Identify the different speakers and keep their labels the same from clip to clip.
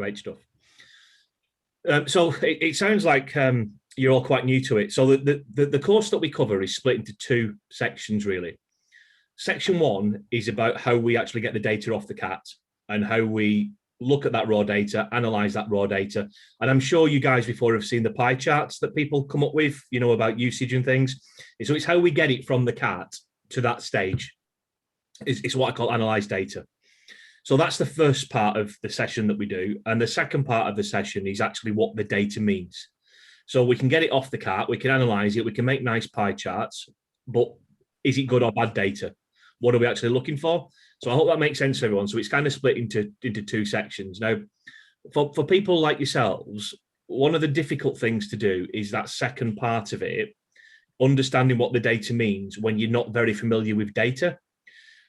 Speaker 1: Great stuff. So it sounds like you're all quite new to it. So the course that we cover is split into two sections, really. Section 1 is about how we actually get the data off the CAT and how we look at that raw data, analyze that raw data. And I'm sure you guys before have seen the pie charts that people come up with, you know, about usage and things. So it's how we get it from the CAT to that stage. It's what I call analyze data. So that's the first part of the session that we do. And the second part of the session is actually what the data means. So we can get it off the CAT, we can analyze it, we can make nice pie charts, but is it good or bad data? What are we actually looking for? So I hope that makes sense to everyone. So it's kind of split into two sections. Now, for people like yourselves, one of the difficult things to do is that second part of it, understanding what the data means when you're not very familiar with data.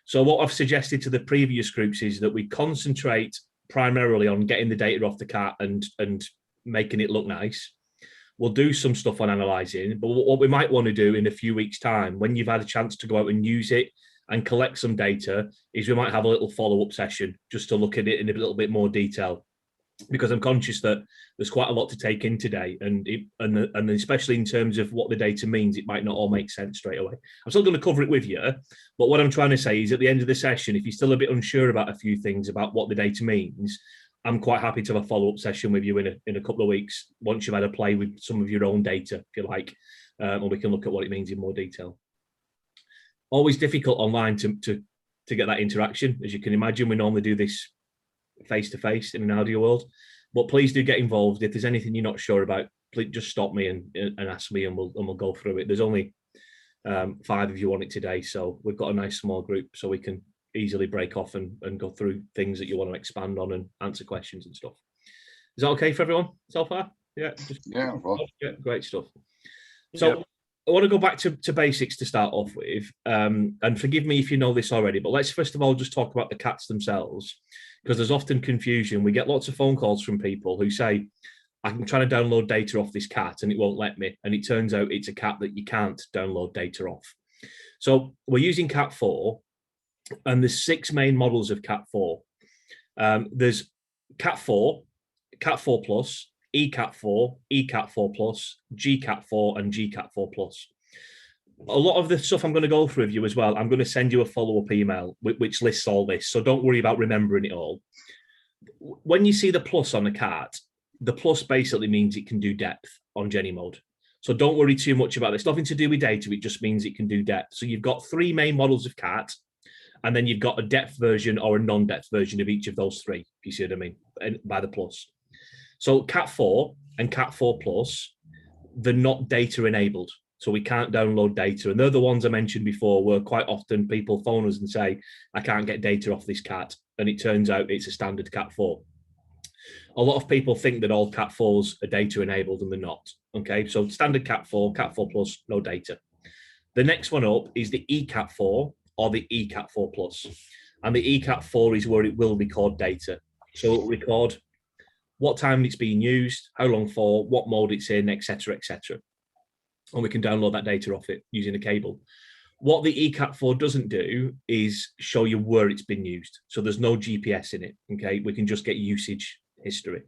Speaker 1: So what I've suggested to the previous groups is that we concentrate primarily on getting the data off the CAT and making it look nice. We'll do some stuff on analyzing, but what we might want to do in a few weeks' time, when you've had a chance to go out and use it and collect some data, is we might have a little follow-up session just to look at it in a little bit more detail, because I'm conscious that there's quite a lot to take in today, and especially in terms of what the data means, it might not all make sense straight away. I'm still going to cover it with you, but what I'm trying to say is at the end of the session, if you're still a bit unsure about a few things about what the data means, I'm quite happy to have a follow-up session with you in a couple of weeks once you've had a play with some of your own data, if you like, and we can look at what it means in more detail. Always difficult online to get that interaction. As you can imagine, we normally do this face-to-face in an audio world, but please do get involved. If there's anything you're not sure about, please just stop me and ask me, and we'll go through it. There's only 5 of you on it today, so we've got a nice small group, so we can easily break off and go through things that you want to expand on and answer questions and stuff. Is that okay for everyone so far? Yeah.
Speaker 2: Yeah. Well.
Speaker 1: Yeah. Great stuff. So. Yep. I want to go back to basics to start off with, and forgive me if you know this already, but let's first of all just talk about the CATs themselves, because there's often confusion. We get lots of phone calls from people who say, I'm trying to download data off this CAT and it won't let me. And it turns out it's a CAT that you can't download data off. So we're using CAT4, and there's 6 main models of CAT4. There's CAT4, CAT4 Plus, ECAT4, ECAT4 Plus, GCAT4, and GCAT4 Plus. A lot of the stuff I'm going to go through with you as well, I'm going to send you a follow-up email which lists all this, so don't worry about remembering it all. When you see the plus on the CAT, the plus basically means it can do depth on Genny mode. So don't worry too much about this. Nothing to do with data, it just means it can do depth. So you've got 3 main models of CAT, and then you've got a depth version or a non-depth version of each of those 3, if you see what I mean, by the plus. So CAT4 and CAT4 Plus, they're not data enabled. So we can't download data. And they're the ones I mentioned before, where quite often people phone us and say, I can't get data off this CAT. And it turns out it's a standard CAT4. A lot of people think that all CAT4s are data enabled, and they're not. Okay, so standard CAT4, CAT4 Plus, no data. The next one up is the ECAT4 or the ECAT4 Plus. And the ECAT4 is where it will record data. So it'll record what time it's being used, how long for, what mode it's in, etc., etc. And we can download that data off it using a cable. What the ECAT4 doesn't do is show you where it's been used. So there's no GPS in it, okay? We can just get usage history.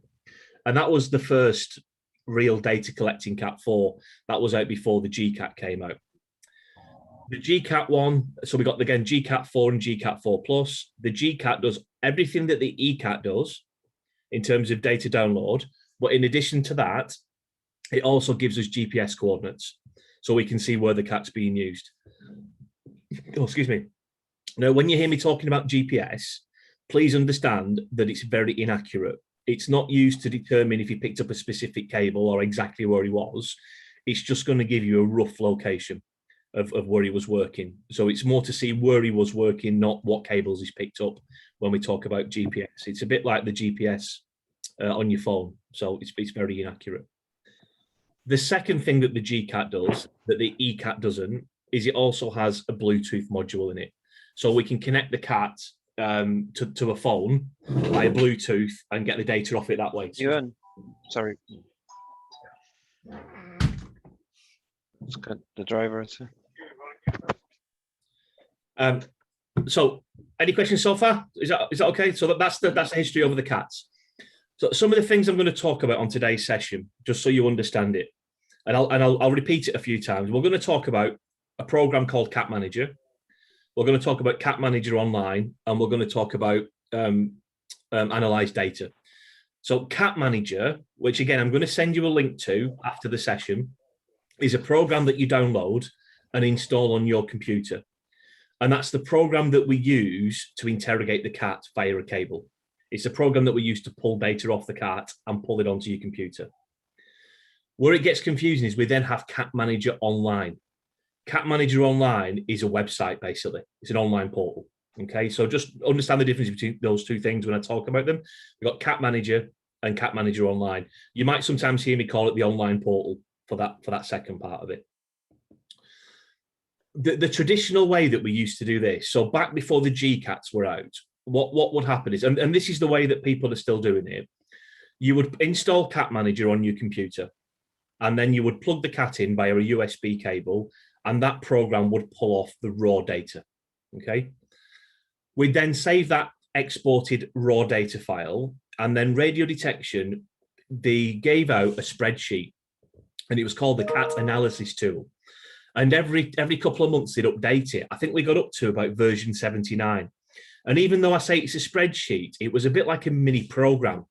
Speaker 1: And that was the first real data collecting CAT4. That was out before the GCAT came out. The GCAT one, so we got, again, GCAT4 and GCAT4 Plus. The GCAT does everything that the ECAT does in terms of data download, but in addition to that, it also gives us GPS coordinates, so we can see where the CAT's being used. Oh, excuse me. Now, when you hear me talking about GPS, please understand that it's very inaccurate. It's not used to determine if he picked up a specific cable or exactly where he was. It's just going to give you a rough location of where he was working. So it's more to see where he was working, not what cables he's picked up when we talk about GPS. It's a bit like the GPS on your phone. So it's very inaccurate. The second thing that the GCAT does that the ECAT doesn't is it also has a Bluetooth module in it. So we can connect the CAT to a phone by Bluetooth and get the data off it that way.
Speaker 3: Sorry. Let's get the driver.
Speaker 1: So any questions so far? Is that okay? So that's the history over the CATs. So some of the things I'm going to talk about on today's session, just so you understand it, and I'll repeat it a few times. We're going to talk about a program called Cat Manager. We're going to talk about Cat Manager Online, and we're going to talk about analyze data. So Cat Manager, which again, I'm going to send you a link to after the session, is a program that you download and install on your computer. And that's the program that we use to interrogate the cat via a cable. It's a program that we use to pull data off the cat and pull it onto your computer. Where it gets confusing is we then have Cat Manager Online. Cat Manager Online is a website, basically. It's an online portal. Okay, so just understand the difference between those two things when I talk about them. We've got Cat Manager and Cat Manager Online. You might sometimes hear me call it the online portal for that second part of it. The traditional way that we used to do this, so back before the GCATs were out, what would happen is, and this is the way that people are still doing it, you would install Cat Manager on your computer, and then you would plug the cat in via a USB cable, and that program would pull off the raw data, okay? We'd then save that exported raw data file, and then Radiodetection, they gave out a spreadsheet, and it was called the Cat Analysis Tool. And every couple of months they'd update it. I think we got up to about version 79. And even though I say it's a spreadsheet, it was a bit like a mini program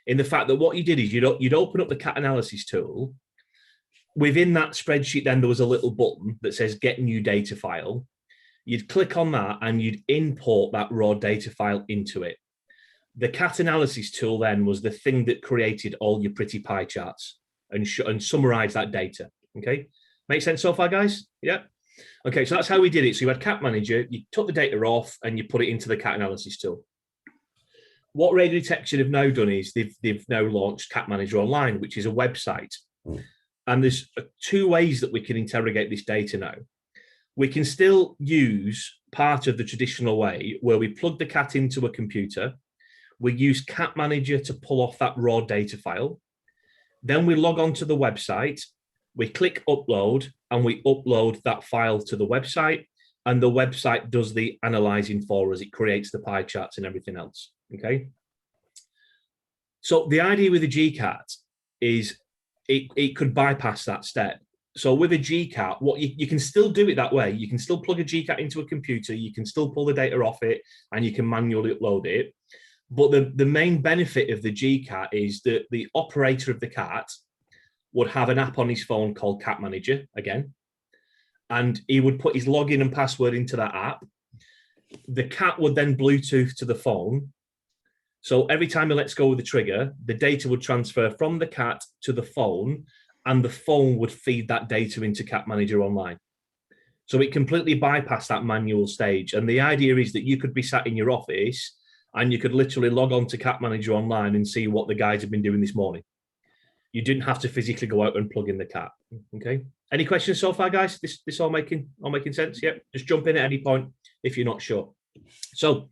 Speaker 1: in the fact that what you did is you'd open up the Cat Analysis Tool. Within that spreadsheet, then there was a little button that says Get New Data File. You'd click on that and you'd import that raw data file into it. The Cat Analysis Tool then was the thing that created all your pretty pie charts and summarized that data, okay? Make sense so far, guys? Yeah. Okay, so that's how we did it. So you had Cat Manager, you took the data off and you put it into the Cat Analysis Tool. What Radiodetection have now done is they've now launched Cat Manager Online, which is a website. And there's two ways that we can interrogate this data now. We can still use part of the traditional way where we plug the cat into a computer. We use Cat Manager to pull off that raw data file. Then we log on to the website. We click upload and we upload that file to the website, and the website does the analyzing for us. It creates the pie charts and everything else, okay? So the idea with the GCAT is it could bypass that step. So with a GCAT, what you can still do it that way. You can still plug a GCAT into a computer, you can still pull the data off it, and you can manually upload it. But the main benefit of the GCAT is that the operator of the cat would have an app on his phone called Cat Manager, again, and he would put his login and password into that app. The cat would then Bluetooth to the phone. So every time he lets go of the trigger, the data would transfer from the cat to the phone, and the phone would feed that data into Cat Manager Online. So it completely bypassed that manual stage. And the idea is that you could be sat in your office and you could literally log on to Cat Manager Online and see what the guys have been doing this morning. You didn't have to physically go out and plug in the cat. Okay. Any questions so far, guys? This all making sense? Yep. Just jump in at any point if you're not sure. So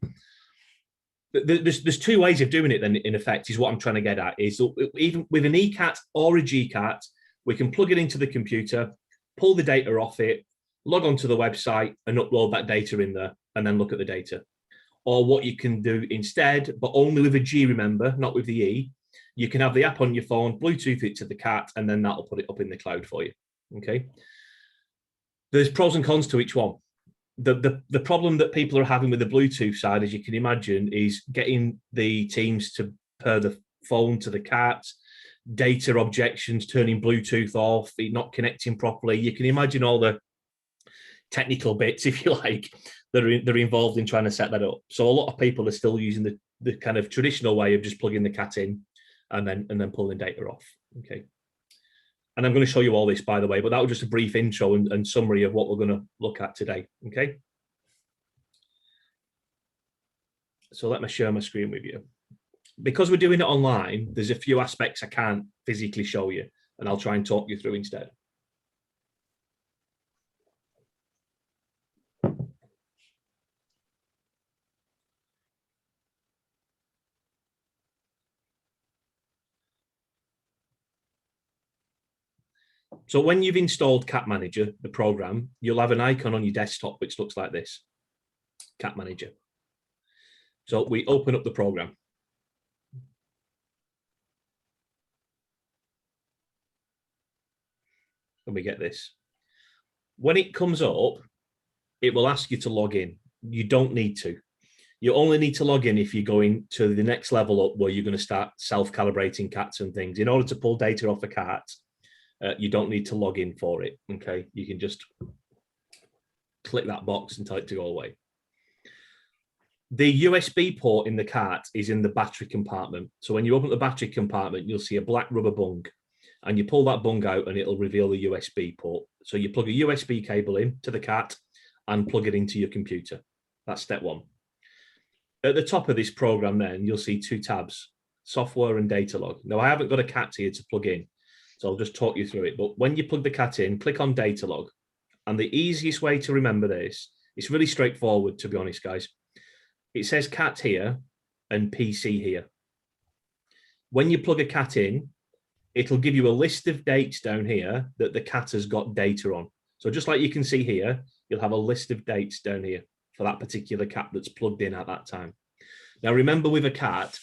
Speaker 1: there's two ways of doing it then, in effect, is what I'm trying to get at. Is even with an ECAT or a GCAT, we can plug it into the computer, pull the data off it, log on to the website and upload that data in there and then look at the data. Or what you can do instead, but only with a G, remember, not with the E, you can have the app on your phone, Bluetooth it to the cat, and then that'll put it up in the cloud for you, okay? There's pros and cons to each one. The problem that people are having with the Bluetooth side, as you can imagine, is getting the teams to pair the phone to the cat, data objections, turning Bluetooth off, it not connecting properly. You can imagine all the technical bits, if you like, that are involved in trying to set that up. So a lot of people are still using the kind of traditional way of just plugging the cat in and then pulling data off. Okay. And I'm going to show you all this, by the way, but that was just a brief intro and summary of what we're going to look at today. Okay. So let me share my screen with you. Because we're doing it online, there's a few aspects I can't physically show you, and I'll try and talk you through instead. So when you've installed Cat Manager, the program, you'll have an icon on your desktop which looks like this, Cat Manager. So we open up the program. and we get this. When it comes up, it will ask you to log in. You don't need to. You only need to log in if you're going to the next level up where you're going to start self-calibrating cats and things. In order to pull data off a cat, you don't need to log in for it, okay? You can just click that box and tell it to go away. The USB port in the CAT is in the battery compartment. So when you open the battery compartment, you'll see a black rubber bung, and you pull that bung out and it'll reveal the USB port. So you plug a USB cable in to the CAT and plug it into your computer. That's step one. At the top of this program then, you'll see two tabs, software and data log. Now, I haven't got a CAT here to plug in, so I'll just talk you through it. But when you plug the CAT in, click on data log. And the easiest way to remember this, it's really straightforward, to be honest, guys. It says CAT here and PC here. When you plug a CAT in, it'll give you a list of dates down here that the CAT has got data on. So just like you can see here, you'll have a list of dates down here for that particular CAT that's plugged in at that time. Now, remember with a CAT,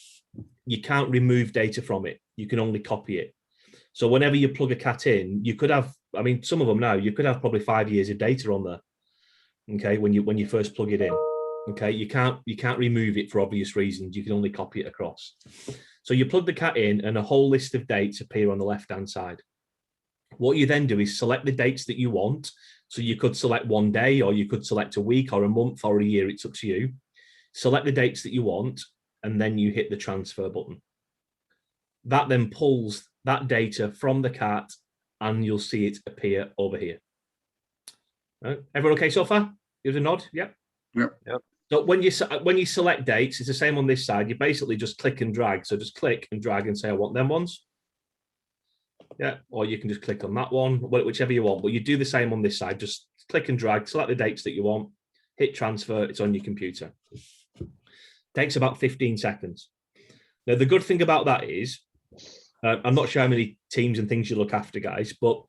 Speaker 1: you can't remove data from it. You can only copy it. So whenever you plug a CAT in, you could have, I mean, some of them now, you could have probably 5 years of data on there, okay, when you first plug it in. Okay, you can't remove it for obvious reasons. You can only copy it across. So you plug the CAT in and a whole list of dates appear on the left-hand side. What you then do is select the dates that you want. So you could select one day, or you could select a week or a month or a year. It's up to you. Select the dates that you want, and then you hit the transfer button. That then pulls that data from the CAT, and you'll see it appear over here. Right. Everyone okay so far? Give us a nod. Yep.
Speaker 3: Yep.
Speaker 1: So when you select dates, it's the same on this side. You basically just click and drag. So just click and drag and say, I want them ones. Yeah, or you can just click on that one, whichever you want. But you do the same on this side. Just click and drag, select the dates that you want, hit transfer. It's on your computer. Takes about 15 seconds. Now, the good thing about that is, I'm not sure how many teams and things you look after, guys, but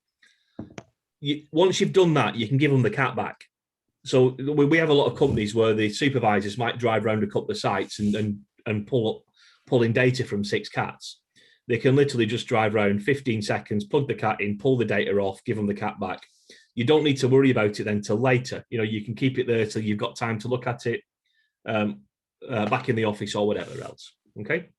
Speaker 1: once you've done that, you can give them the CAT back. So we have a lot of companies where the supervisors might drive around a couple of sites and pull in data from 6 CATs. They can literally just drive around 15 seconds, plug the CAT in, pull the data off, give them the CAT back. You don't need to worry about it then till later. You know, you can keep it there till you've got time to look at it back in the office or whatever else. Okay.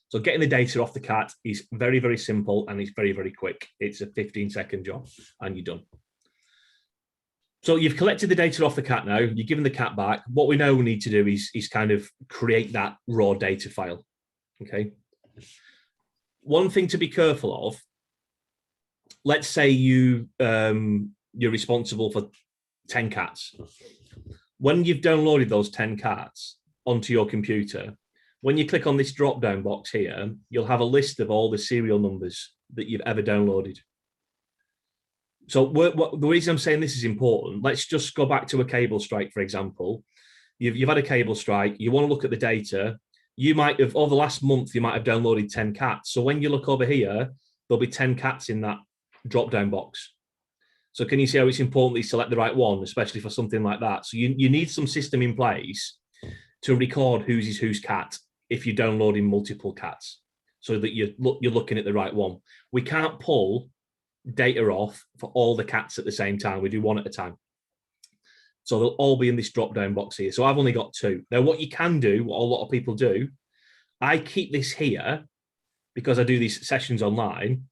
Speaker 1: So getting the data off the CAT is very, very simple, and it's very, very quick. It's a 15-second job and you're done. So you've collected the data off the CAT now, you're giving the CAT back. What we now need to do is kind of create that raw data file, okay? One thing to be careful of, let's say you're responsible for 10 CATs. When you've downloaded those 10 CATs onto your computer, when you click on this drop-down box here, you'll have a list of all the serial numbers that you've ever downloaded. So the reason I'm saying this is important, let's just go back to a cable strike, for example. You've had a cable strike, you want to look at the data. You might have, over the last month, you might have downloaded 10 CATs. So when you look over here, there'll be 10 CATs in that drop-down box. So can you see how it's important that you select the right one, especially for something like that? So you need some system in place to record whose is whose CAT if you're downloading multiple CATs, so that you're looking at the right one. We can't pull data off for all the CATs at the same time. We do one at a time. So they'll all be in this drop-down box here. So I've only got 2. Now, what you can do, what a lot of people do, I keep this here because I do these sessions online.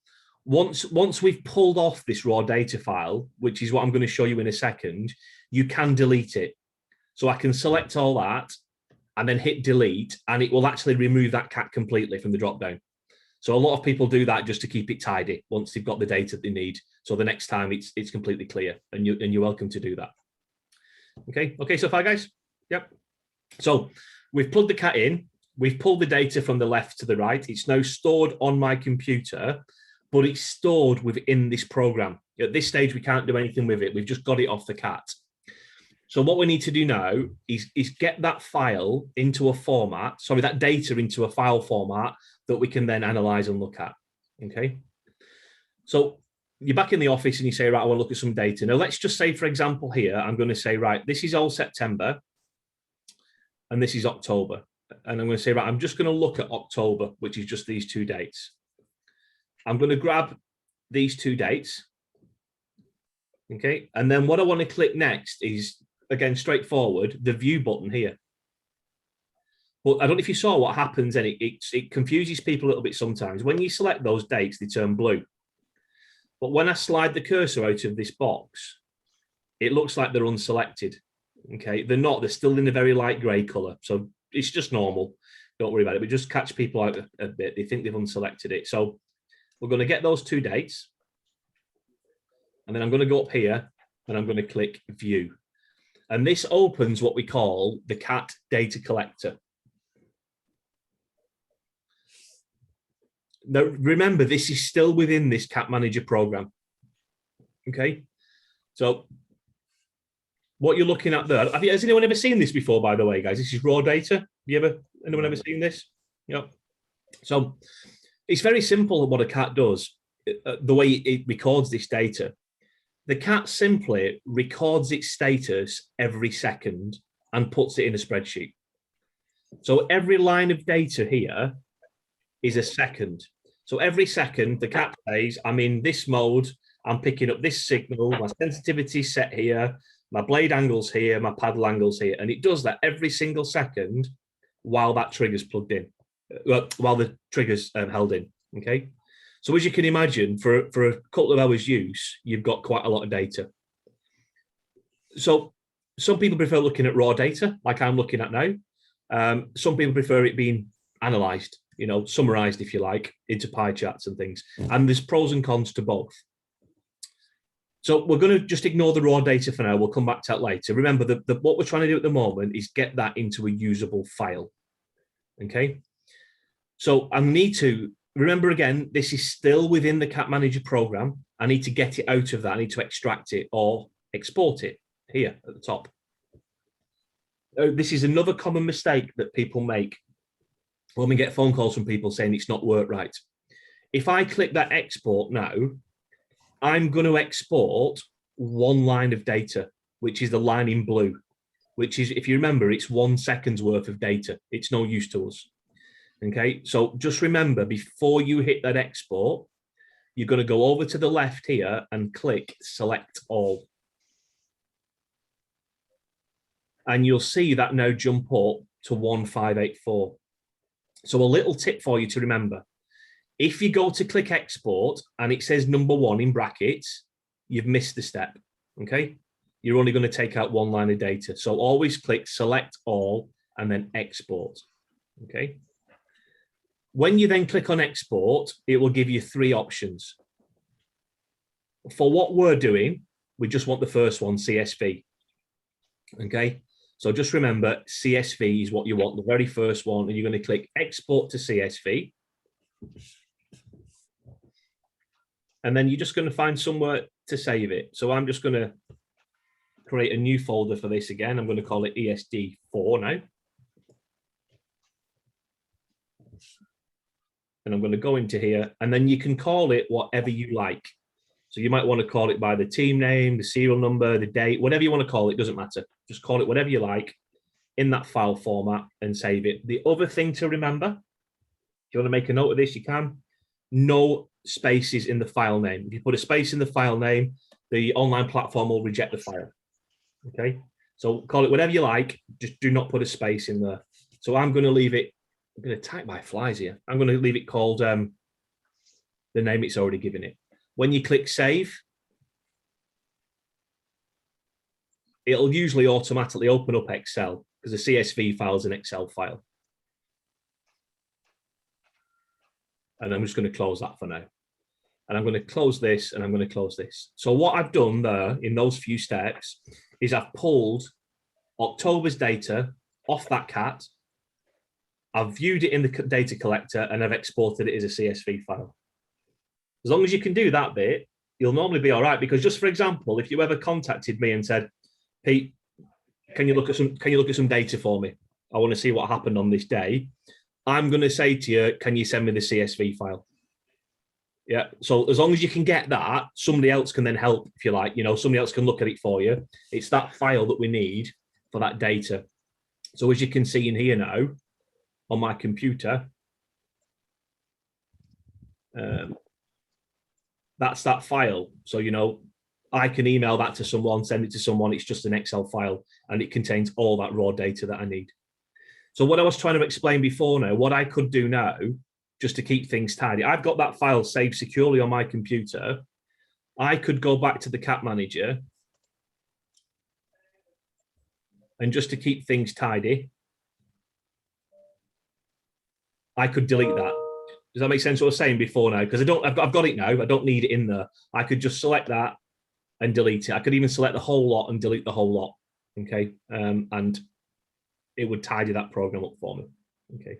Speaker 1: Once we've pulled off this raw data file, which is what I'm going to show you in a second, you can delete it. So I can select all that and then hit delete, and it will actually remove that CAT completely from the drop-down. So a lot of people do that just to keep it tidy once they've got the data they need. So the next time it's completely clear, and you're welcome to do that. Okay, so far, guys? Yep. So we've plugged the CAT in. We've pulled the data from the left to the right. It's now stored on my computer, but it's stored within this program. At this stage, we can't do anything with it. We've just got it off the CAT. So what we need to do now is get that file into a format, sorry, that data into a file format that we can then analyze and look at, okay? So you're back in the office and you say, right, I want to look at some data. Now, let's just say, for example, here, I'm going to say, right, this is all September and this is October. And I'm going to say, right, I'm just going to look at October, which is just these 2 dates. I'm going to grab these two dates. Okay, and then what I want to click next is, again, straightforward, the view button here. But I don't know if you saw what happens, and it confuses people a little bit sometimes. When you select those dates, they turn blue. But when I slide the cursor out of this box, it looks like they're unselected. Okay, they're not. They're still in a very light grey colour. So it's just normal. Don't worry about it. But just catch people out a bit. They think they've unselected it. So we're going to get those two dates. And then I'm going to go up here and I'm going to click View. And this opens what we call the CAT data collector. Now, remember, this is still within this CAT Manager program. Okay, so what you're looking at there, has anyone ever seen this before, by the way, guys? This is raw data. Anyone ever seen this? Yeah. So it's very simple what a CAT does, the way it records this data. The CAT simply records its status every second and puts it in a spreadsheet. So every line of data here is a second. So every second, the CAT says, I'm in this mode, I'm picking up this signal, my sensitivity set here, my blade angle's here, my paddle angle's here. And it does that every single second while that trigger's plugged in, while the trigger's held in, okay? So as you can imagine, for a couple of hours use, you've got quite a lot of data. So some people prefer looking at raw data, like I'm looking at now. Some people prefer it being analysed, summarised, if you like, into pie charts and things. And there's pros and cons to both. So we're going to just ignore the raw data for now. We'll come back to that later. Remember, what we're trying to do at the moment is get that into a usable file. Okay. So I need to remember again, this is still within the CAT Manager program. I need to get it out of that. I need to extract it or export it here at the top. This is another common mistake that people make when we get phone calls from people saying it's not worked right. If I click that export now, I'm going to export one line of data, which is the line in blue, which is, if you remember, it's 1 second's worth of data. It's no use to us. Okay, so just remember, before you hit that export, you're going to go over to the left here and click Select All. And you'll see that now jump up to 1584. So a little tip for you to remember. If you go to click export and it says number 1 in brackets, you've missed the step, okay? You're only going to take out one line of data. So always click select all and then export, okay? When you then click on export, it will give you 3 options. For what we're doing, we just want the first one, CSV, okay? So just remember, CSV is what you want, the very first one, and you're going to click export to CSV. And then you're just going to find somewhere to save it. So I'm just going to create a new folder for this again. I'm going to call it ESD4 now. And I'm going to go into here, and then you can call it whatever you like. So you might want to call it by the team name, the serial number, the date, whatever you want to call it, doesn't matter. Just call it whatever you like in that file format and save it. The other thing to remember, if you want to make a note of this, you can. No spaces in the file name. If you put a space in the file name, the online platform will reject the file. Okay, so call it whatever you like, just do not put a space in there. So I'm going to leave it, I'm going to type my flies here. I'm going to leave it called the name it's already given it. When you click save, it'll usually automatically open up Excel because the CSV file is an Excel file. And I'm just going to close that for now. And I'm going to close this and I'm going to close this. So what I've done there in those few steps is I've pulled October's data off that CAT. I've viewed it in the data collector and I've exported it as a CSV file. As long as you can do that bit, you'll normally be all right. Because just for example, if you ever contacted me and said, Pete, can you look at some data for me? I want to see what happened on this day. I'm going to say to you, can you send me the CSV file? Yeah. So as long as you can get that, somebody else can then help, if you like, somebody else can look at it for you. It's that file that we need for that data. So as you can see in here now on my computer, that's that file. So, you know, I can email that to someone, send it to someone. It's just an Excel file and it contains all that raw data that I need. So what I was trying to explain before now, what I could do now, just to keep things tidy, I've got that file saved securely on my computer. I could go back to the CAT manager and just to keep things tidy, I could delete that. Does that make sense what I was saying before now? Because I've got it now. I don't need it in there. I could just select that and delete it. I could even select the whole lot and delete the whole lot. Okay. And it would tidy that program up for me. Okay.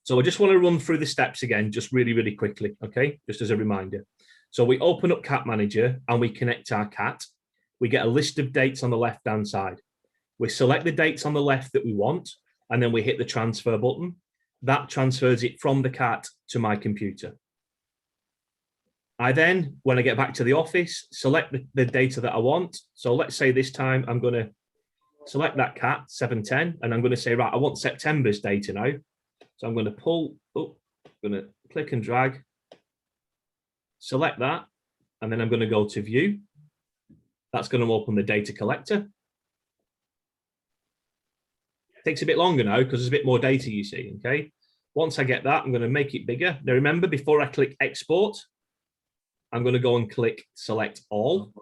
Speaker 1: So I just want to run through the steps again, just really, really quickly. Okay. Just as a reminder. So we open up CAT Manager and we connect our CAT. We get a list of dates on the left-hand side. We select the dates on the left that we want, and then we hit the transfer button. That transfers it from the CAT to my computer. I then, when I get back to the office, select the data that I want. So let's say this time I'm going to select that CAT 710, and I'm going to say, right, I want September's data now. So I'm going to pull up, I'm going to click and drag, select that, and then I'm going to go to view. That's going to open the data collector. Takes a bit longer now because there's a bit more data, you see, okay? Once I get that, I'm going to make it bigger. Now, remember, before I click export, I'm going to go and click select all.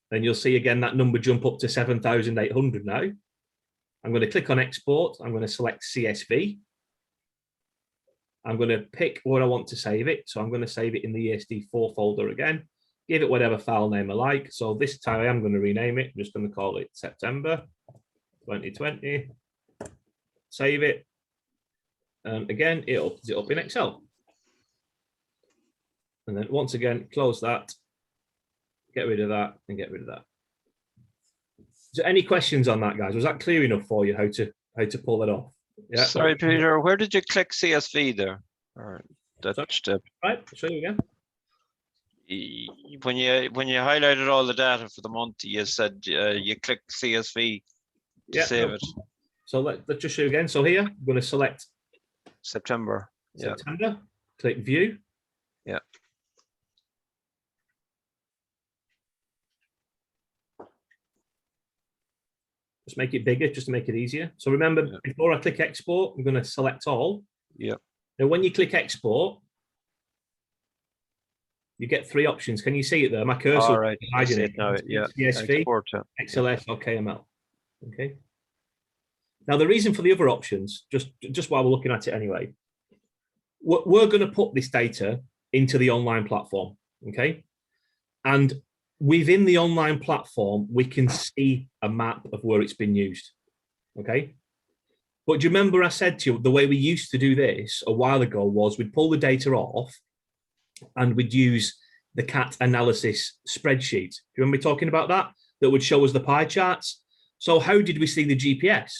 Speaker 1: Then you'll see again that number jump up to 7,800 now. I'm going to click on export. I'm going to select CSV. I'm going to pick where I want to save it. So I'm going to save it in the ESD4 folder again. Give it whatever file name I like. So this time I am going to rename it. I'm just going to call it September 2020. Save it. And again, it opens it up in Excel. And then once again, close that, get rid of that, and get rid of that. Is there any questions on that, guys? Was that clear enough for you how to pull that off?
Speaker 3: Yeah. Sorry, Peter, where did you click CSV there? Or that step?
Speaker 1: Right, I'll show you again.
Speaker 3: When you highlighted all the data for the month, you said you click CSV to save it.
Speaker 1: So let's just show you again. So here, I'm going to select
Speaker 3: September.
Speaker 1: September, click view.
Speaker 3: Yeah.
Speaker 1: Just make it bigger, just to make it easier. So remember, before I click export, I'm going to select all.
Speaker 3: Yeah.
Speaker 1: Now, when you click export, you get three options. Can you see it there? My cursor.
Speaker 3: All right. I see it now. Yeah.
Speaker 1: CSV,
Speaker 3: export,
Speaker 1: XLS, or KML. Okay. Now, the reason for the other options, just while we're looking at it anyway, we're going to put this data into the online platform. Okay. And within the online platform, we can see a map of where it's been used. Okay. But do you remember I said to you, the way we used to do this a while ago was we'd pull the data off and we'd use the CAT analysis spreadsheet. Do you remember me talking about that? That would show us the pie charts. So how did we see the GPS?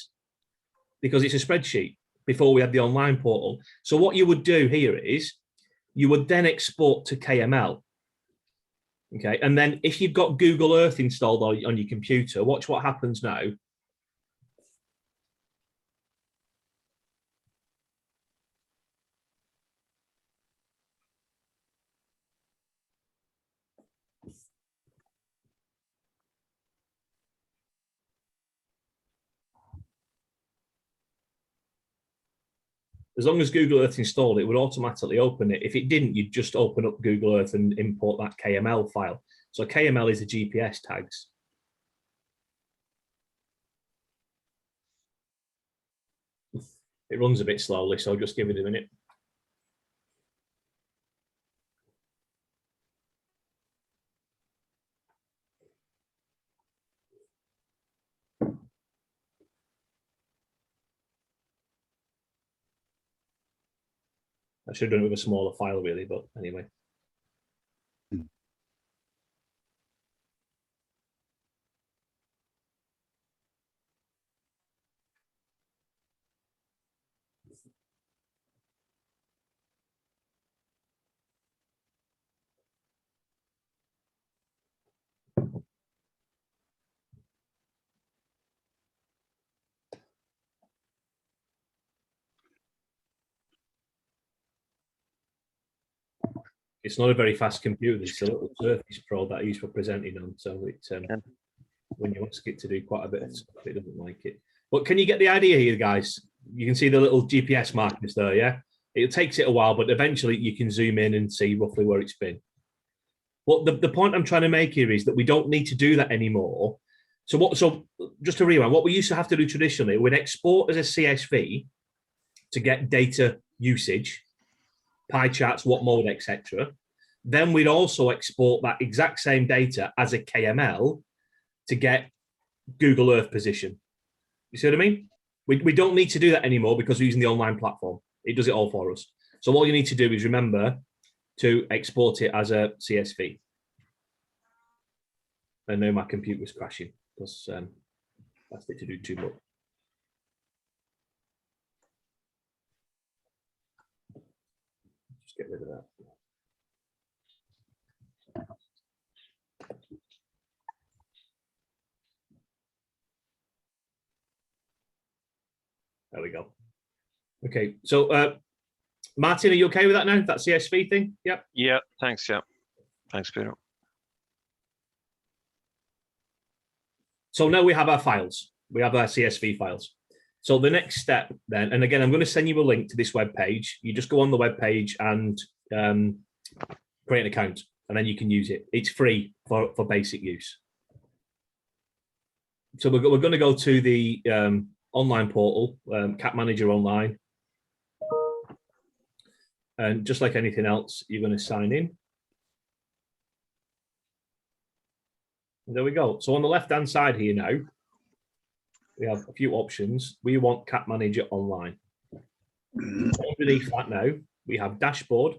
Speaker 1: Because it's a spreadsheet before we had the online portal. So what you would do here is you would then export to KML. Okay, and then if you've got Google Earth installed on your computer, watch what happens now. As long as Google Earth installed, it would automatically open it. If it didn't, you'd just open up Google Earth and import that KML file. So KML is the GPS tags. It runs a bit slowly, so just give it a minute. I should have done it with a smaller file, really, but anyway. It's not a very fast computer. It's a little Surface Pro that I use for presenting on. So it's when you ask it to do quite a bit of stuff, it doesn't like it. But can you get the idea here, guys? You can see the little GPS markers there, yeah? It takes it a while, but eventually you can zoom in and see roughly where it's been. But the point I'm trying to make here is that we don't need to do that anymore. So just to rewind, what we used to have to do traditionally, we'd export as a CSV to get data usage, pie charts, what mode, etc. Then we'd also export that exact same data as a KML to get Google Earth position. You see what I mean? We don't need to do that anymore because we're using the online platform. It does it all for us. So all you need to do is remember to export it as a CSV. I know my computer's crashing because that's it to do too much. Just get rid of that. There we go. Okay, so Martin, are you okay with that now? That CSV thing? Yep.
Speaker 3: Yeah, thanks. Yeah, thanks, Peter.
Speaker 1: So now we have our files. We have our CSV files. So the next step then, and again, I'm going to send you a link to this web page. You just go on the web page and create an account, and then you can use it. It's free for basic use. So we're going to go to the online portal, CAT Manager Online. And just like anything else, you're going to sign in. And there we go. So on the left-hand side here now, we have a few options. We want CAT Manager Online. Underneath that now, we have Dashboard,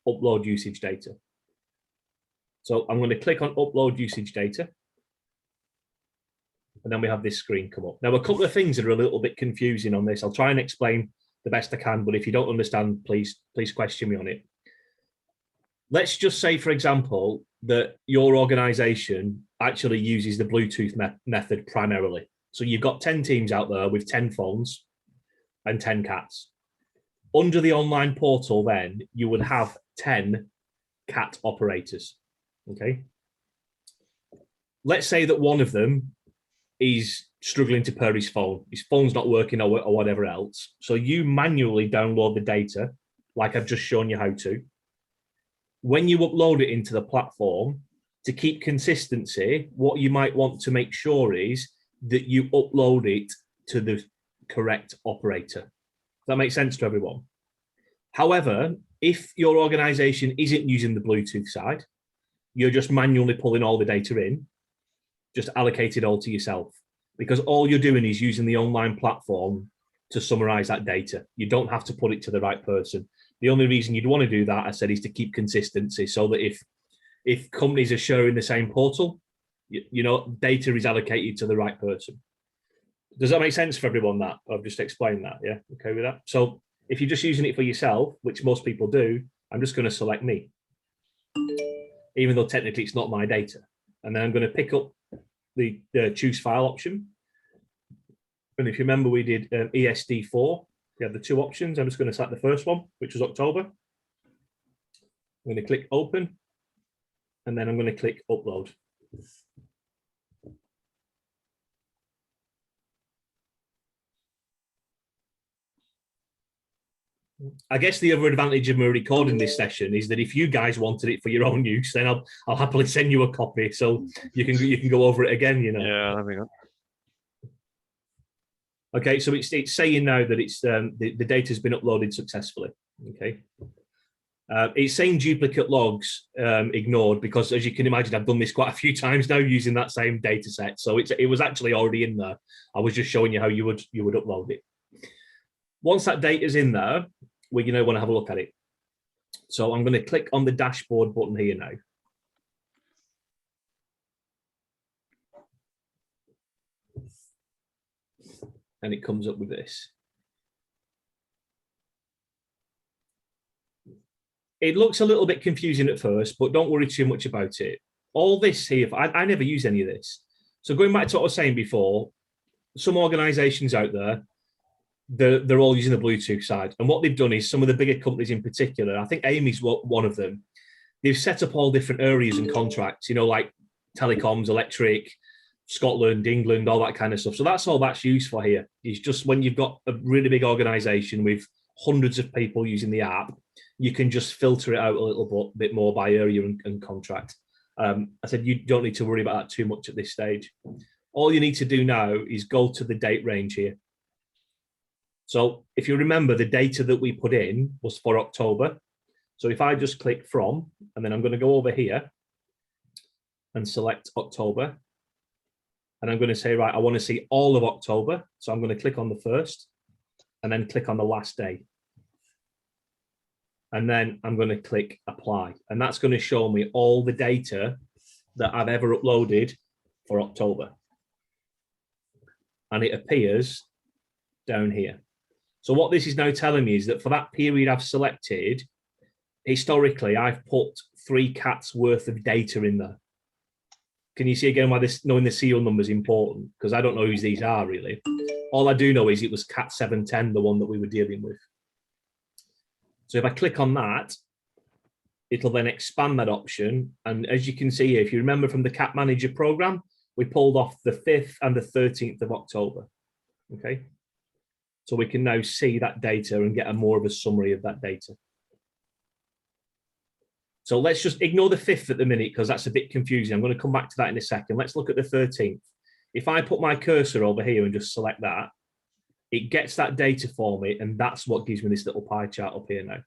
Speaker 1: Upload Usage Data. So I'm going to click on Upload Usage Data. And then we have this screen come up. Now, a couple of things that are a little bit confusing on this. I'll try and explain the best I can, but if you don't understand, please question me on it. Let's just say, for example, that your organization actually uses the Bluetooth method primarily. So you've got 10 teams out there with 10 phones and 10 cats. Under the online portal, then, you would have 10 cat operators, okay? Let's say that one of them is struggling to pair his phone. His phone's not working or whatever else. So you manually download the data, like I've just shown you how to. When you upload it into the platform, to keep consistency, what you might want to make sure is that you upload it to the correct operator. Does that make sense to everyone? However, if your organization isn't using the Bluetooth side, you're just manually pulling all the data in, just allocate it all to yourself, because all you're doing is using the online platform to summarize that data. You don't have to put it to the right person. The only reason you'd want to do that, I said, is to keep consistency, so that if companies are sharing the same portal, you know, data is allocated to the right person. Does that make sense for everyone, that I've just explained that? Yeah, okay with that? So if you're just using it for yourself, which most people do, I'm just going to select me, even though technically it's not my data. And then I'm going to pick up the choose file option. And if you remember, we did ESD4. We have the two options. I'm just going to select the first one, which was October. I'm going to click open, and then I'm going to click upload. I guess the other advantage of me recording this session is that if you guys wanted it for your own use, then I'll happily send you a copy, so you can go over it again. You know.
Speaker 3: Yeah, that'd be good.
Speaker 1: Okay, so it's saying now that it's the data has been uploaded successfully. Okay, it's saying duplicate logs ignored, because, as you can imagine, I've done this quite a few times now using that same data set. So it was actually already in there. I was just showing you how you would upload it. Once that data is in there, we're going to want to have a look at it. So I'm going to click on the dashboard button here now. And it comes up with this. It looks a little bit confusing at first, but don't worry too much about it. All this here, I never use any of this. So going back to what I was saying before, some organizations out there, they're all using the Bluetooth side. And what they've done is some of the bigger companies in particular, I think Amy's one of them, they've set up all different areas and contracts, you know, like telecoms, electric, Scotland, England, all that kind of stuff. So that's all that's used for here. It's just when you've got a really big organization with hundreds of people using the app, you can just filter it out a little bit more by area and contract. I said you don't need to worry about that too much at this stage. All you need to do now is go to the date range here. So if you remember, the data that we put in was for October. So if I just click from, and then I'm going to go over here and select October. And I'm going to say, right, I want to see all of October. So I'm going to click on the first and then click on the last day. And then I'm going to click apply. And that's going to show me all the data that I've ever uploaded for October. And it appears down here. So what this is now telling me is that for that period I've selected, historically, I've put 3 CATs worth of data in there. Can you see again why this knowing the serial number is important? Because I don't know whose these are really. All I do know is it was CAT 710, the one that we were dealing with. So if I click on that, it'll then expand that option. And as you can see here, if you remember from the CAT Manager program, we pulled off the 5th and the 13th of October. Okay. So we can now see that data and get more of a summary of that data. So let's just ignore the 5th at the minute because that's a bit confusing. I'm going to come back to that in a second. Let's look at the 13th. If I put my cursor over here and just select that, it gets that data for me, and that's what gives me this little pie chart up here now.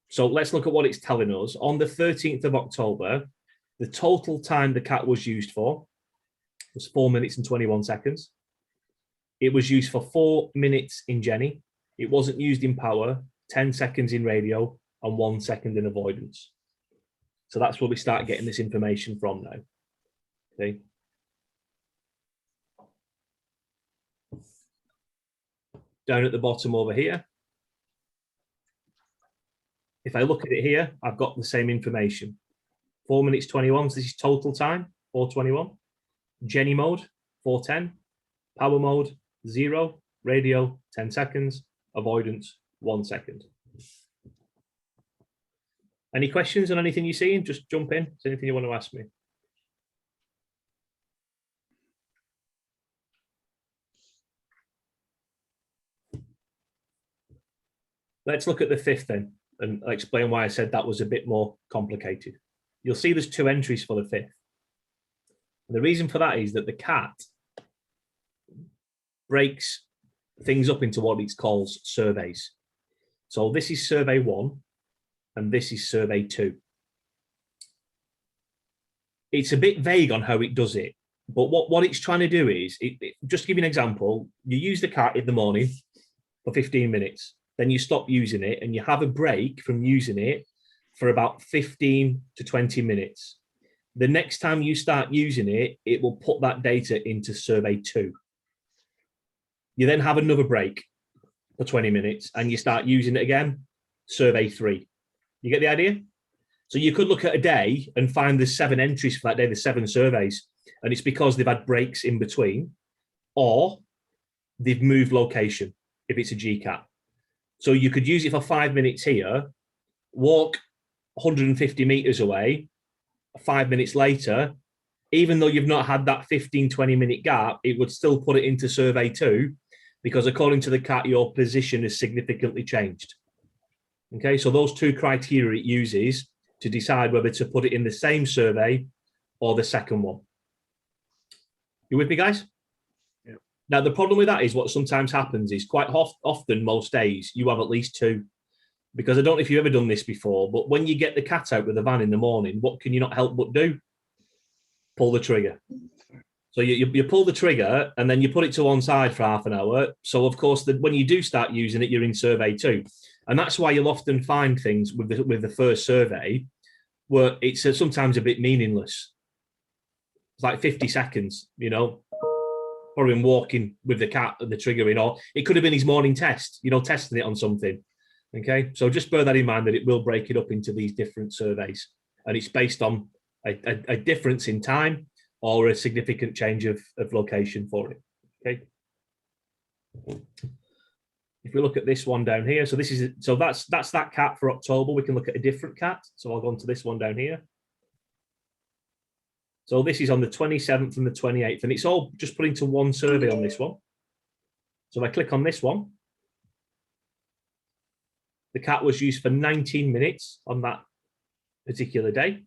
Speaker 1: So let's look at what it's telling us. On the 13th of October, the total time the CAT was used for was 4 minutes and 21 seconds. It was used for 4 minutes in Genny. It wasn't used in power, 10 seconds in radio, and 1 second in avoidance. So that's where we start getting this information from now. Okay. Down at the bottom over here, if I look at it here, I've got the same information. 4 minutes 21, so this is total time, 4:21. Genny mode, 4:10. Power mode, 0. Radio, 10 seconds. Avoidance, 1 second. Any questions on anything you see? Just jump in. Is there anything you want to ask me? Let's look at the 5th then, and I'll explain why I said that was a bit more complicated. You'll see there's 2 entries for the 5th. And the reason for that is that the CAT breaks things up into what it calls surveys. So this is survey 1, and this is survey 2. It's a bit vague on how it does it, but what it's trying to do is, just to give you an example, you use the CAT in the morning for 15 minutes. Then you stop using it and you have a break from using it for about 15 to 20 minutes. The next time you start using it, it will put that data into survey 2. You then have another break for 20 minutes and you start using it again, survey 3. You get the idea? So you could look at a day and find there's 7 entries for that day, there's 7 surveys, and it's because they've had breaks in between, or they've moved location if it's a GCAT. So you could use it for 5 minutes here, walk 150 meters away, 5 minutes later, even though you've not had that 15, 20-minute gap, it would still put it into survey 2, because according to the CAT, your position has significantly changed. Okay, so those 2 criteria it uses to decide whether to put it in the same survey or the second one. You with me, guys? Yeah. Now, the problem with that is what sometimes happens is quite often, most days, you have at least 2. Because I don't know if you've ever done this before, but when you get the CAT out with the van in the morning, what can you not help but do? Pull the trigger. So you pull the trigger and then you put it to one side for half an hour. So, of course, when you do start using it, you're in survey 2. And that's why you'll often find things with the first survey where it's sometimes a bit meaningless. It's like 50 seconds, you know, or him walking with the CAT and the trigger in, or it could have been his morning test, you know, testing it on something. Okay, so just bear that in mind that it will break it up into these different surveys, and it's based on a difference in time or a significant change of location for it. Okay. if we look at this one down here, so that's that CAT for October. We can look at a different CAT. So I'll go on to this one down here. So this is on the 27th and the 28th, and it's all just put into one survey on this one. So if I click on this one, the CAT was used for 19 minutes on that particular day.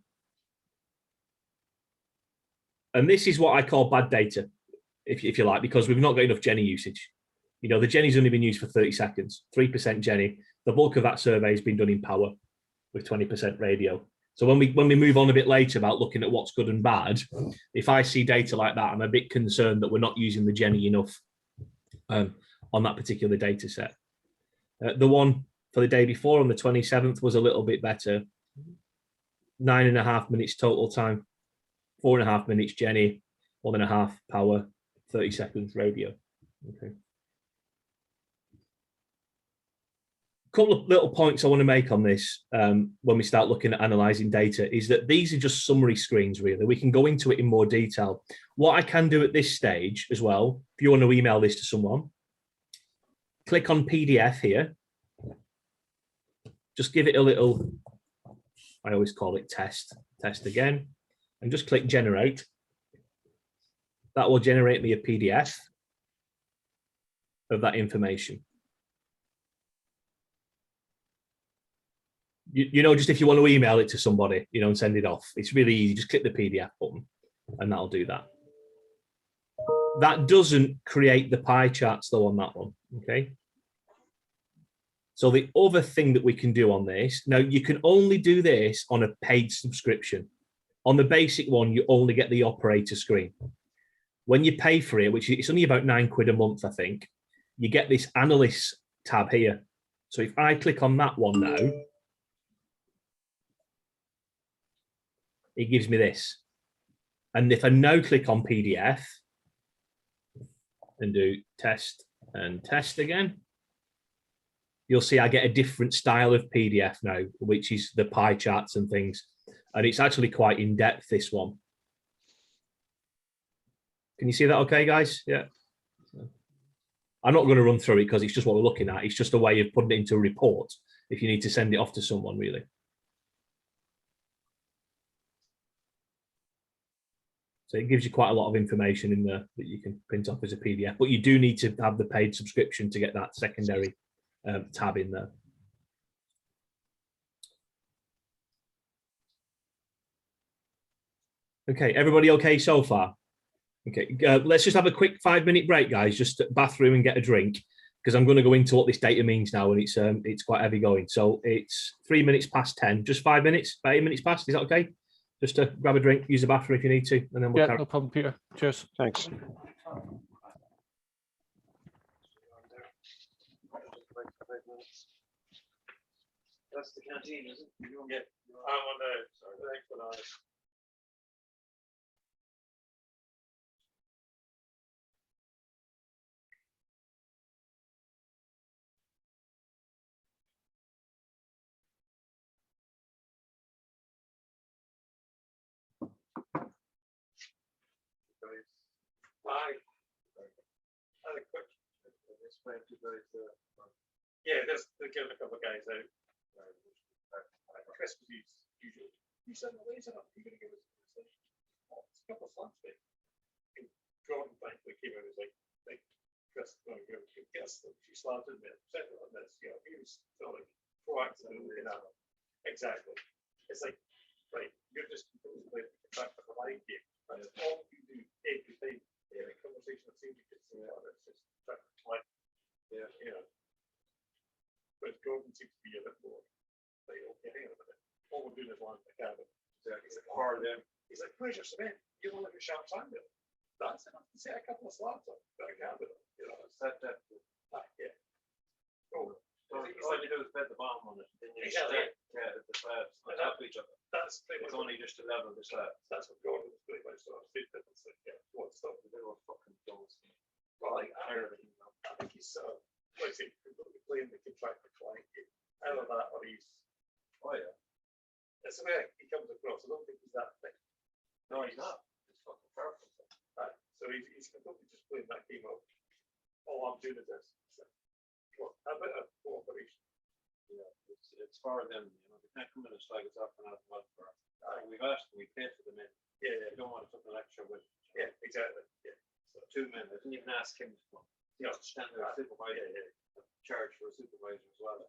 Speaker 1: And this is what I call bad data, if you like, because we've not got enough Genny usage. You know, the Genny's only been used for 30 seconds, 3% Genny. The bulk of that survey has been done in power with 20% radio. So when we move on a bit later about looking at what's good and bad, if I see data like that, I'm a bit concerned that we're not using the Genny enough on that particular data set. The one for the day before on the 27th was a little bit better. 9.5 minutes total time, 4.5 minutes Genny, 1.5 power, 30 seconds radio. Okay. Couple of little points I want to make on this when we start looking at analyzing data is that these are just summary screens, really. We can go into it in more detail. What I can do at this stage as well, if you want to email this to someone, click on PDF here. Just give it a little, I always call it test again, and just click generate. That will generate me a PDF of that information. You know, just if you want to email it to somebody, you know, and send it off, it's really easy. Just click the PDF button and that'll do that. That doesn't create the pie charts though on that one, okay? So the other thing that we can do on this, now you can only do this on a paid subscription. On the basic one, you only get the operator screen. When you pay for it, which is only about £9 a month, I think, you get this analyst tab here. So if I click on that one now, it gives me this. And if I now click on PDF and do test and test again, you'll see I get a different style of PDF now, which is the pie charts and things. And it's actually quite in depth, this one. Can you see that okay, guys? Yeah. I'm not going to run through it because it's just what we're looking at. It's just a way of putting it into a report if you need to send it off to someone, really. So it gives you quite a lot of information in there that you can print off as a PDF, but you do need to have the paid subscription to get that secondary tab in there. Okay, everybody okay so far? Okay, let's just have a quick 5-minute break, guys, just bathroom and get a drink, because I'm going to go into what this data means now, and it's quite heavy going. So it's 3 minutes past 10, just 5 minutes, about 8 minutes past, is that okay? Just to grab a drink, use the bathroom if you need to, and then we'll
Speaker 2: no problem, Peter. Cheers.
Speaker 4: Thanks.
Speaker 3: That's the canteen, isn't it?
Speaker 4: Yeah. I'm on the, sorry, thanks for that. Hi. I had a quick explain to those. Yeah, there's given a couple of guys out. Chris was usually you send the ways up. You're gonna give us a couple of slabs, mate. Jordan thankfully came out as like Chris going to get us a few slabs in there. Settle on this, you know, he was sort of like proactive and looking at it. Exactly. It's like, right, you're just completely back to the line game. And it's all you do every time. Yeah, the conversation of seeing you could see that it's just like, yeah, you know. But Gordon seems to be a bit more like, okay, hang on a minute. All we're doing is line the cabin. He's like, for them. He's like, where's your cement? You don't have your sharp sand there. That's enough to set a couple of slabs on that cabin. You know, it's that depth. Yeah. Oh, all you do is bed the bottom on it. Then you stack the slabs on top of each other. That's pretty much only just to level the slabs. That's what Gordon was pretty much sort of did. It's like, yeah, what stuff the little fucking doors. Well, like, I think he's like I say, completely playing the contractor client game. Either that or he's, oh yeah. That's the way he comes across. I don't think he's that thick. No, he's not. He's fucking perfect. Right. So he's completely just playing that game of all I'm doing is this. So, a bit of cooperation.
Speaker 3: Yeah, it's for them, you know, they can't come in and slag us off and out of for. We've asked, we paid for the men.
Speaker 4: Yeah,
Speaker 3: We don't want to put an extra with.
Speaker 4: yeah, exactly. Yeah.
Speaker 3: So 2 men, I didn't even ask him to come.
Speaker 4: Yeah.
Speaker 3: Stand there, supervisor, charge for a supervisor as well.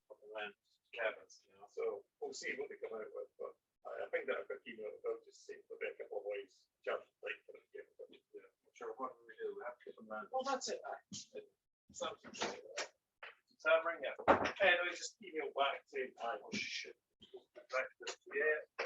Speaker 3: Up and land cabins, you know.
Speaker 4: So we'll see what they come out with, but I think that a quick email about just see there'll be a couple of ways just like for them. Yeah, but, yeah.
Speaker 3: Sure, what do we do? We have to get them land.
Speaker 4: Well, that's it. Something. Sam, ring up. And I just email back saying, oh shit. Back to this. Yeah.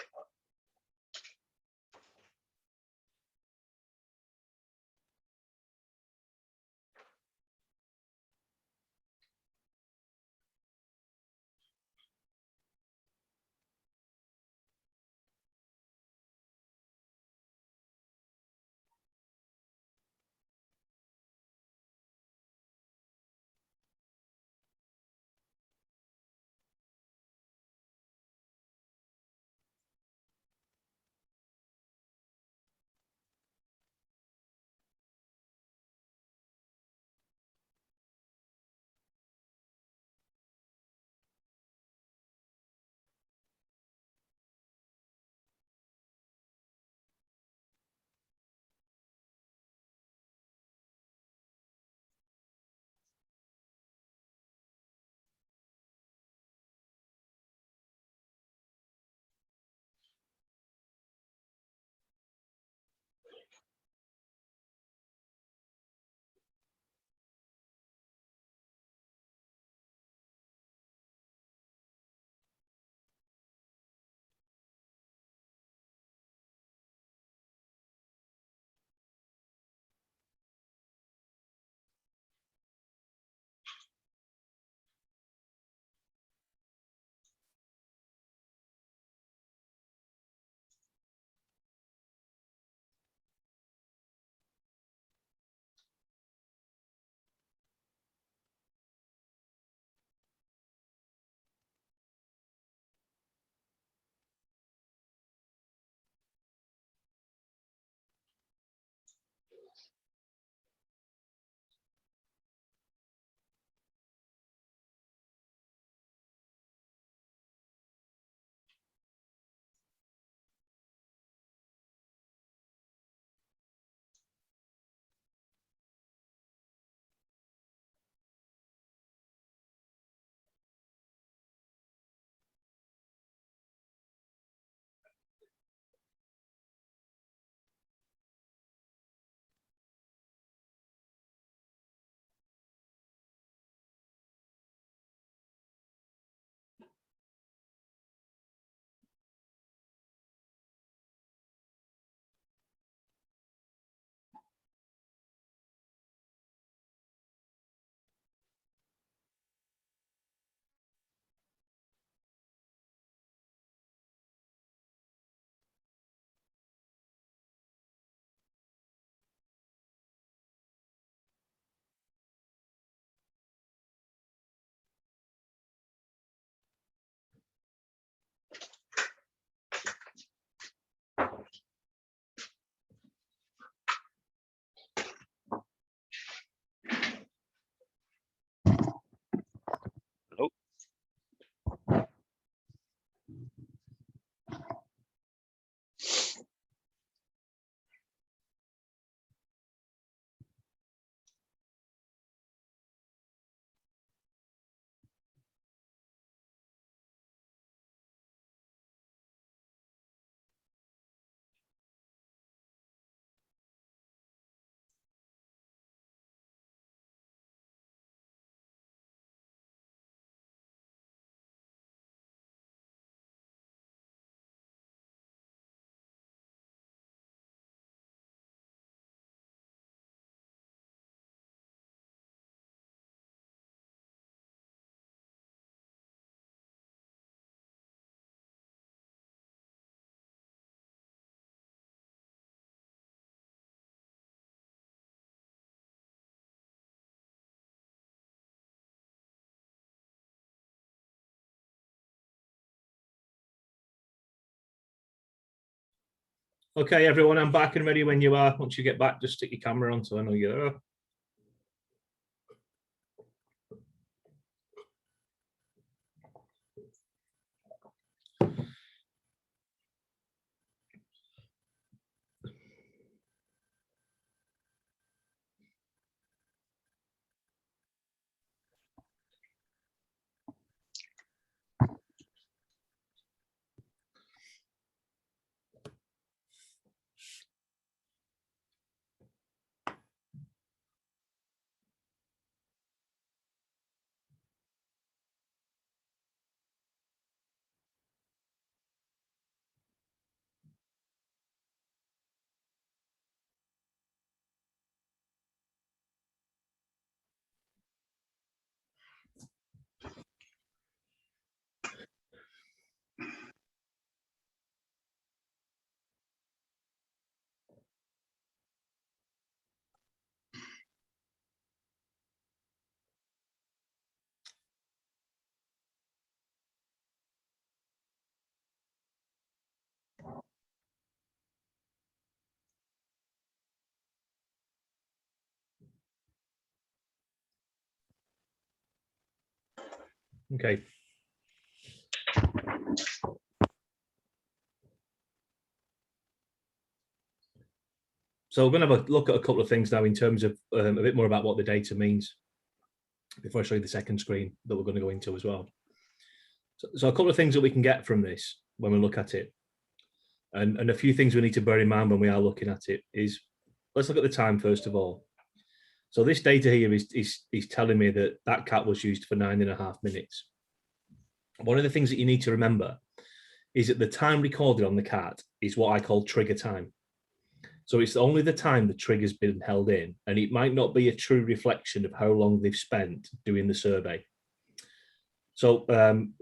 Speaker 3: Hello.
Speaker 1: Okay, everyone, I'm back and ready when you are. Once you get back, just stick your camera on so I know you're there. Okay. So we're going to have a look at a couple of things now in terms of a bit more about what the data means before I show you the second screen that we're going to go into as well. So a couple of things that we can get from this when we look at it, and a few things we need to bear in mind when we are looking at it is, let's look at the time first of all. So this data here is telling me that that cat was used for 9.5 minutes. One of the things that you need to remember is that the time recorded on the cat is what I call trigger time. So it's only the time the trigger's been held in, and it might not be a true reflection of how long they've spent doing the survey. So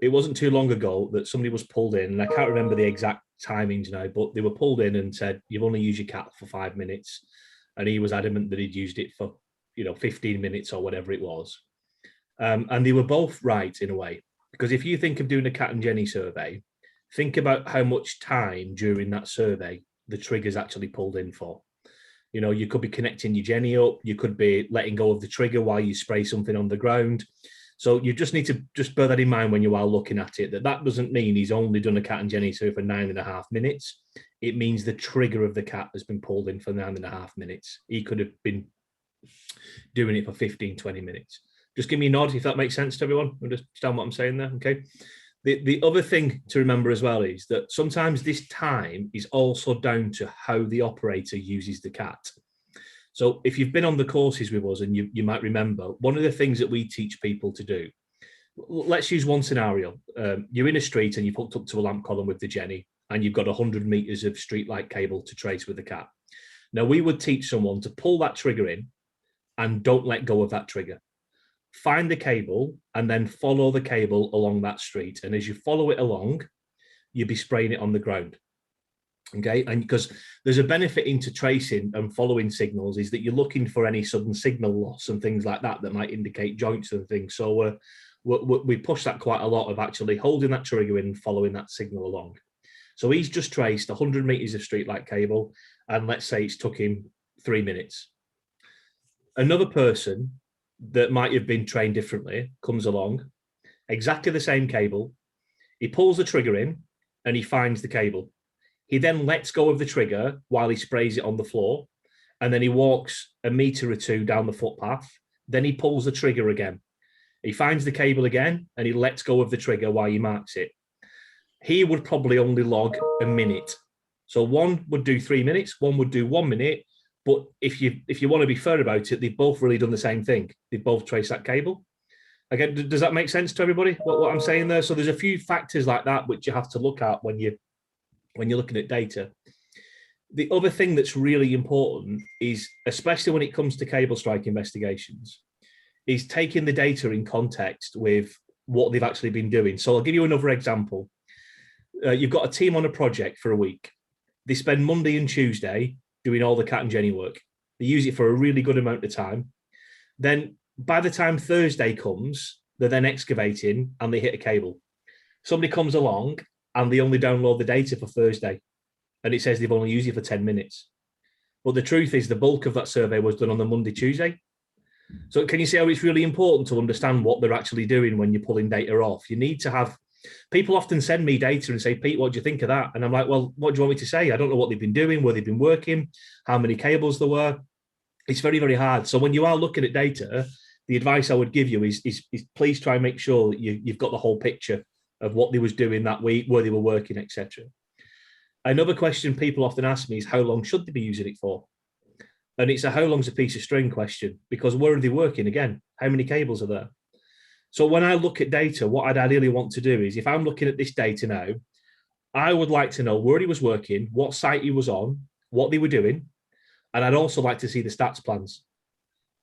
Speaker 1: it wasn't too long ago that somebody was pulled in, and I can't remember the exact timings now, but they were pulled in and said, you've only used your cat for 5 minutes. And he was adamant that he'd used it for, 15 minutes or whatever it was. And they were both right in a way, because if you think of doing a Cat and Genny survey, think about how much time during that survey the trigger's actually pulled in for. You could be connecting your Genny up, you could be letting go of the trigger while you spray something on the ground. So you just need to just bear that in mind when you are looking at it, that doesn't mean he's only done a Cat and Genny survey for 9.5 minutes. It means the trigger of the cat has been pulled in for 9.5 minutes. He could have been doing it for 15, 20 minutes. Just give me a nod if that makes sense to everyone. Understand what I'm saying there, okay? The other thing to remember as well is that sometimes this time is also down to how the operator uses the cat. So if you've been on the courses with us, and you might remember, one of the things that we teach people to do, let's use one scenario. You're in a street and you've hooked up to a lamp column with the Genny, and you've got 100 meters of street light cable to trace with the cat. Now, we would teach someone to pull that trigger in and don't let go of that trigger. Find the cable and then follow the cable along that street. And as you follow it along, you'll be spraying it on the ground. Okay, and because there's a benefit into tracing and following signals is that you're looking for any sudden signal loss and things like that might indicate joints and things. So we push that quite a lot of actually holding that trigger in and following that signal along. So he's just traced 100 meters of streetlight cable, and let's say it's took him 3 minutes. Another person that might have been trained differently comes along, exactly the same cable. He pulls the trigger in and he finds the cable. He then lets go of the trigger while he sprays it on the floor, and then he walks a meter or two down the footpath. Then he pulls the trigger again. He finds the cable again and he lets go of the trigger while he marks it. He would probably only log a minute. So one would do 3 minutes, one would do 1 minute. But if you want to be fair about it, they've both really done the same thing. They've both traced that cable. Again, does that make sense to everybody, what I'm saying there? So there's a few factors like that which you have to look at when you're looking at data. The other thing that's really important is, especially when it comes to cable strike investigations, is taking the data in context with what they've actually been doing. So I'll give you another example. You've got a team on a project for a week. They spend Monday and Tuesday doing all the Cat and Genny work. They use it for a really good amount of time. Then by the time Thursday comes, they're then excavating and they hit a cable. Somebody comes along and they only download the data for Thursday, and it says they've only used it for 10 minutes. But the truth is the bulk of that survey was done on the Monday, Tuesday. So can you see how it's really important to understand what they're actually doing when you're pulling data off? You need to have, people often send me data and say, Pete, what do you think of that? And I'm like, well, what do you want me to say? I don't know what they've been doing, where they've been working, how many cables there were. It's very, very hard. So when you are looking at data, the advice I would give you is please try and make sure that you've got the whole picture of what they was doing that week, where they were working, etc. Another question people often ask me is, how long should they be using it for? And it's a how long's a piece of string question, because where are they working again? How many cables are there? So when I look at data, what I'd ideally want to do is, if I'm looking at this data now, I would like to know where he was working, what site he was on, what they were doing. And I'd also like to see the stats plans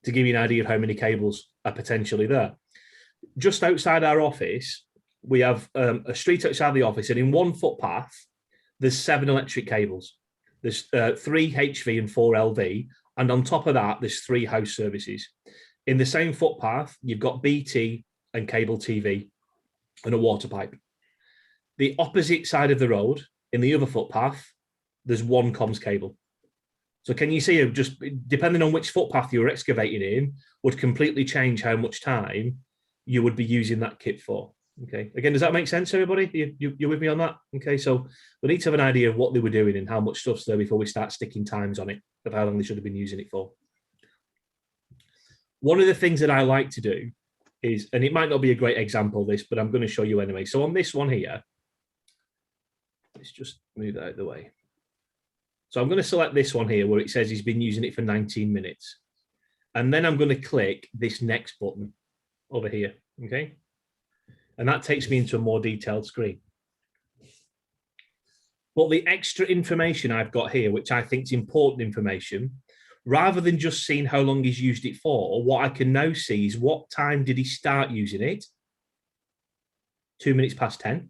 Speaker 1: to give you an idea of how many cables are potentially there. Just outside our office, we have a street outside the office, and in one footpath, there's 7 electric cables. There's 3 HV and 4 LV. And on top of that, there's 3 house services. In the same footpath, you've got BT and cable TV and a water pipe. The opposite side of the road, in the other footpath, there's 1 comms cable. So can you see, just depending on which footpath you're excavating in, would completely change how much time you would be using that kit for. Okay, again, does that make sense, everybody? You're with me on that? Okay, so we need to have an idea of what they were doing and how much stuff's there before we start sticking times on it of how long they should have been using it for. One of the things that I like to do is, and it might not be a great example of this, but I'm going to show you anyway. So on this one here, let's just move that out of the way. So I'm going to select this one here where it says he's been using it for 19 minutes. And then I'm going to click this next button over here, okay? And that takes me into a more detailed screen. But the extra information I've got here, which I think is important information, rather than just seeing how long he's used it for, what I can now see is what time did he start using it? 2 minutes past 10.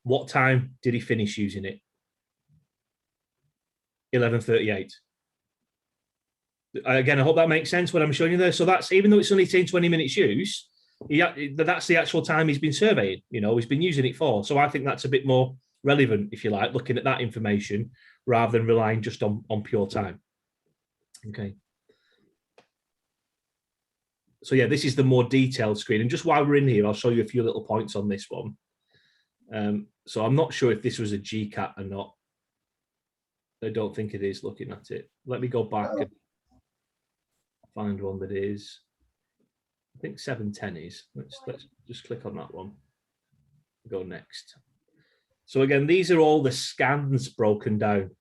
Speaker 1: What time did he finish using it? 11:38. Again, I hope that makes sense what I'm showing you there. So that's, even though it's only 20 minutes use, that's the actual time he's been surveying, you know, he's been using it for. So I think that's a bit more relevant, if you like, looking at that information rather than relying just on pure time. Okay. So yeah, this is the more detailed screen. And just while we're in here, I'll show you a few little points on this one. So I'm not sure if this was a GCAT or not. I don't think it is, looking at it. Let me go back and find one that is. I think 710 is. Let's just click on that one. Go next. So again, these are all the scans broken down.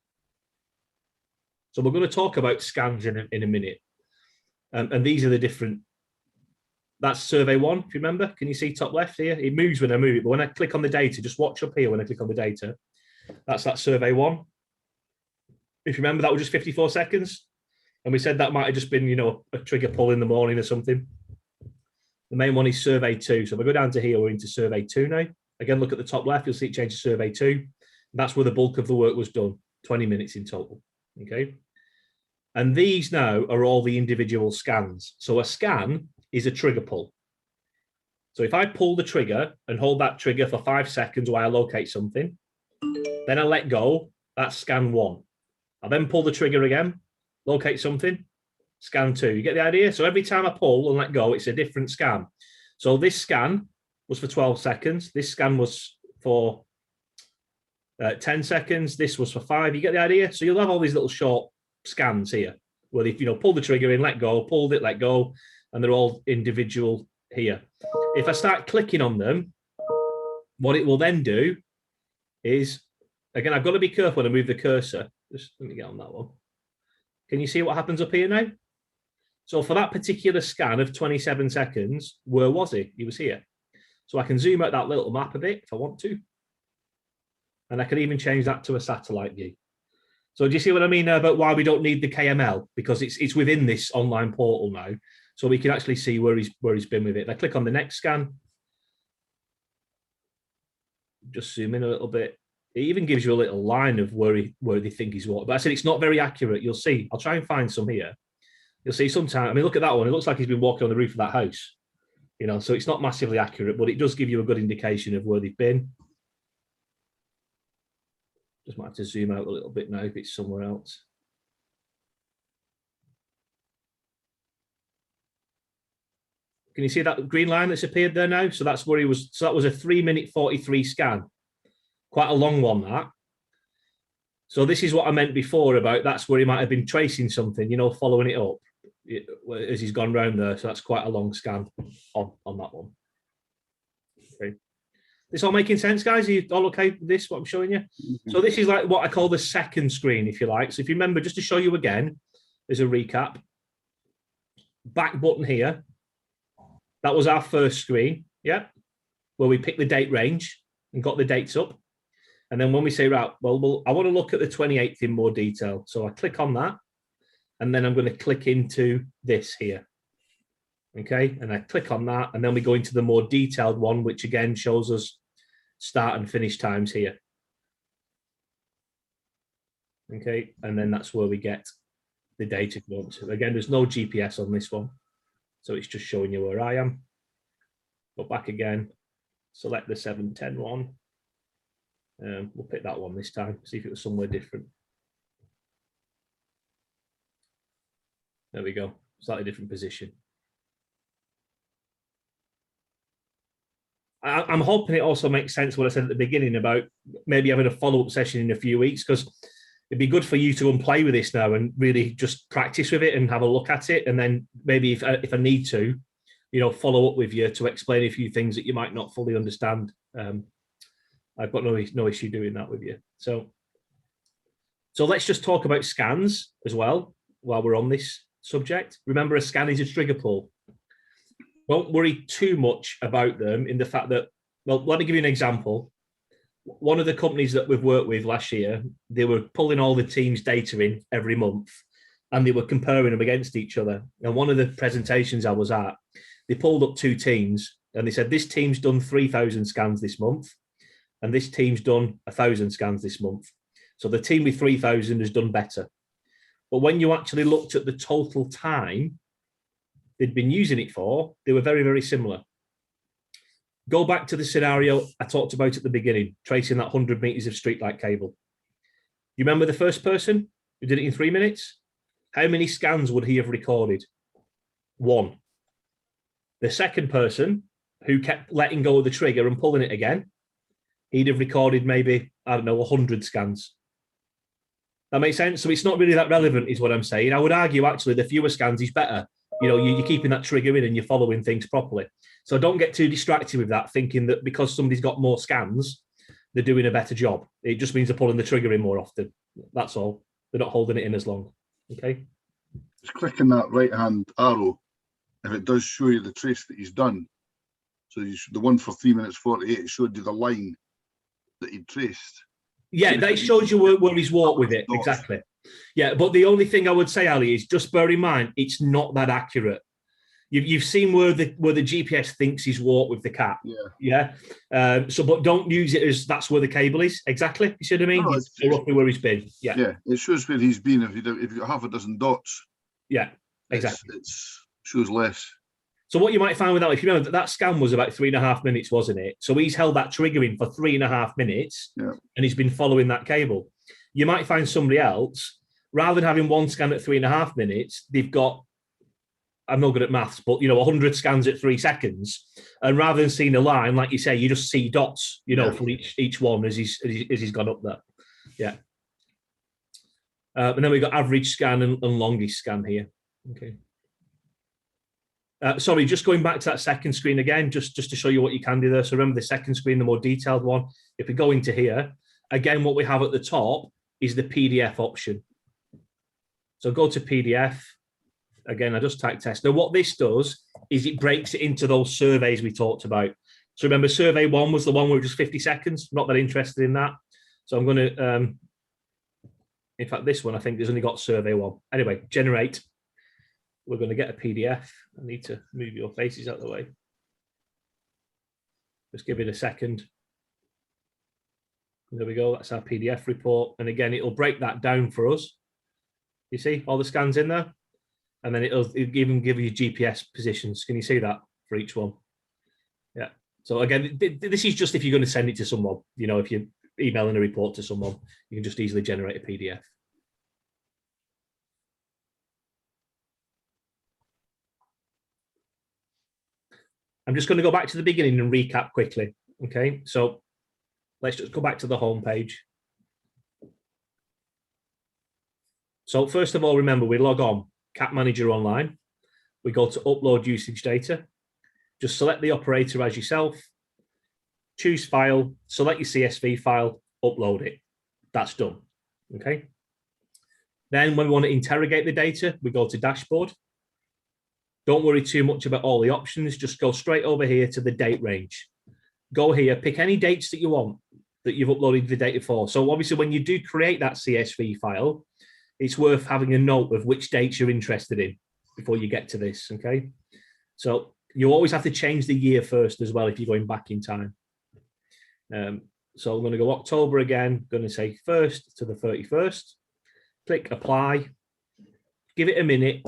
Speaker 1: So we're going to talk about scans in a minute. And these are the different. That's survey one, if you remember. Can you see top left here? It moves when I move it, but when I click on the data, just watch up here when I click on the data. That's that survey one. If you remember, that was just 54 seconds. And we said that might have just been, you know, a trigger pull in the morning or something. The main one is survey two. So if I go down to here, we're into survey two now. Again, look at the top left, you'll see it change to survey two. And that's where the bulk of the work was done, 20 minutes in total, okay? And these now are all the individual scans. So a scan is a trigger pull. So if I pull the trigger and hold that trigger for 5 seconds while I locate something, then I let go, that's scan one. I then pull the trigger again, locate something, scan two. You get the idea? So every time I pull and let go, it's a different scan. So this scan was for 12 seconds. This scan was for 10 seconds. This was for 5. You get the idea? So you'll have all these little short scans here. Well, if you know, pull the trigger in, let go, pulled it, let go, and they're all individual here. If I start clicking on them, what it will then do is, again, I've got to be careful when I move the cursor. Just let me get on that one. Can you see what happens up here now? So for that particular scan of 27 seconds, where was he? He was here. So I can zoom out that little map a bit if I want to. And I can even change that to a satellite view. So do you see what I mean about why we don't need the KML? Because it's within this online portal now. So we can actually see where he's been with it. If I click on the next scan, just zoom in a little bit. It even gives you a little line of where they think he's walking. But I said it's not very accurate. You'll see. I'll try and find some here. You'll see sometimes. I mean, look at that one. It looks like he's been walking on the roof of that house. You know, so it's not massively accurate, but it does give you a good indication of where they've been. Just might have to zoom out a little bit now if it's somewhere else. Can you see that green line that's appeared there now? So that's where he was. So that was a 3-minute 43 scan. Quite a long one, that. So this is what I meant before about that's where he might have been tracing something, you know, following it up as he's gone round there. So that's quite a long scan on that one. Okay. This all making sense, guys? Are you all okay with this, what I'm showing you? Mm-hmm. So this is like what I call the second screen, if you like. So if you remember, just to show you again, as a recap, back button here, that was our first screen, yeah, where we picked the date range and got the dates up. And then when we say, right, well, I want to look at the 28th in more detail. So I click on that, and then I'm going to click into this here. Okay, and I click on that, and then we go into the more detailed one, which again shows us start and finish times here. Okay, and then that's where we get the data. So again, there's no GPS on this one, so it's just showing you where I am. Go back again, select the 710 one. We'll pick that one this time, see if it was somewhere different. There we go, slightly different position. I'm hoping it also makes sense what I said at the beginning about maybe having a follow-up session in a few weeks, because it'd be good for you to go and play with this now and really just practice with it and have a look at it. And then maybe if I need to, follow up with you to explain a few things that you might not fully understand. I've got no issue doing that with you. So let's just talk about scans as well while we're on this subject. Remember, a scan is a trigger pull. Don't worry too much about them in the fact that, well, let me give you an example. One of the companies that we've worked with last year, they were pulling all the teams' data in every month and they were comparing them against each other. And one of the presentations I was at, they pulled up two teams and they said, this team's done 3,000 scans this month and this team's done 1,000 scans this month. So the team with 3,000 has done better. But when you actually looked at the total time they'd been using it for, they were very, very similar. Go back to the scenario I talked about at the beginning, tracing that 100 meters of streetlight cable. You remember the first person who did it in 3 minutes? How many scans would he have recorded? 1. The second person who kept letting go of the trigger and pulling it again, he'd have recorded maybe, 100 scans. That makes sense? So it's not really that relevant is what I'm saying. I would argue actually the fewer scans is better. You're keeping that trigger in and you're following things properly. So don't get too distracted with that, thinking that because somebody's got more scans, they're doing a better job. It just means they're pulling the trigger in more often. That's all. They're not holding it in as long. Okay.
Speaker 2: Just clicking that right-hand arrow, if it does show you the trace that he's done. So the one for 3 minutes 48, it showed you the line that he traced.
Speaker 1: Yeah, that shows you where he's walked with it. Exactly. Yeah, but the only thing I would say, Ali, is just bear in mind, it's not that accurate. You've seen where the GPS thinks he's walked with the cat. Yeah. But don't use it as that's where the cable is. Exactly. You see what I mean?
Speaker 2: No,
Speaker 1: it's roughly where he's been. Yeah.
Speaker 2: Yeah, it shows where he's been. If you got half a dozen dots.
Speaker 1: Yeah, exactly.
Speaker 2: It shows less.
Speaker 1: So what you might find with that, if you remember, that scan was about 3.5 minutes, wasn't it? So he's held that trigger in for 3.5 minutes, and he's been following that cable. You might find somebody else, rather than having one scan at 3.5 minutes, they've got, I'm not good at maths, but 100 scans at 3 seconds. And rather than seeing a line, like you say, you just see dots, for each one as he's gone up there. Yeah. And then we've got average scan and longest scan here. Okay. Sorry, just going back to that second screen again, just to show you what you can do there. So remember the second screen, the more detailed one. If we go into here, again, what we have at the top is the PDF option. So go to PDF. Again, I just type test. Now, what this does is it breaks it into those surveys we talked about. So remember, survey 1 was the one where it was 50 seconds. Not that interested in that. So I'm going to, in fact, this one, I think, has only got survey 1. Anyway, generate. We're going to get a PDF. I need to move your faces out of the way. Just give it a second. There we go. That's our PDF report. And again, it'll break that down for us. You see all the scans in there? And then it'll even give you GPS positions. Can you see that for each one? Yeah. So again, this is just if you're going to send it to someone, if you're emailing a report to someone, you can just easily generate a PDF. I'm just going to go back to the beginning and recap quickly. Okay, so let's just go back to the home page. So first of all, remember, we log on, Cat Manager Online. We go to upload usage data. Just select the operator as yourself, choose file, select your CSV file, upload it. That's done. Okay. Then when we want to interrogate the data, we go to dashboard. Don't worry too much about all the options. Just go straight over here to the date range. Go here, pick any dates that you want that you've uploaded the data for. So obviously when you do create that CSV file, it's worth having a note of which dates you're interested in before you get to this, okay? So you always have to change the year first as well if you're going back in time. So I'm going to go October again, going to say 1st to the 31st. Click apply, give it a minute.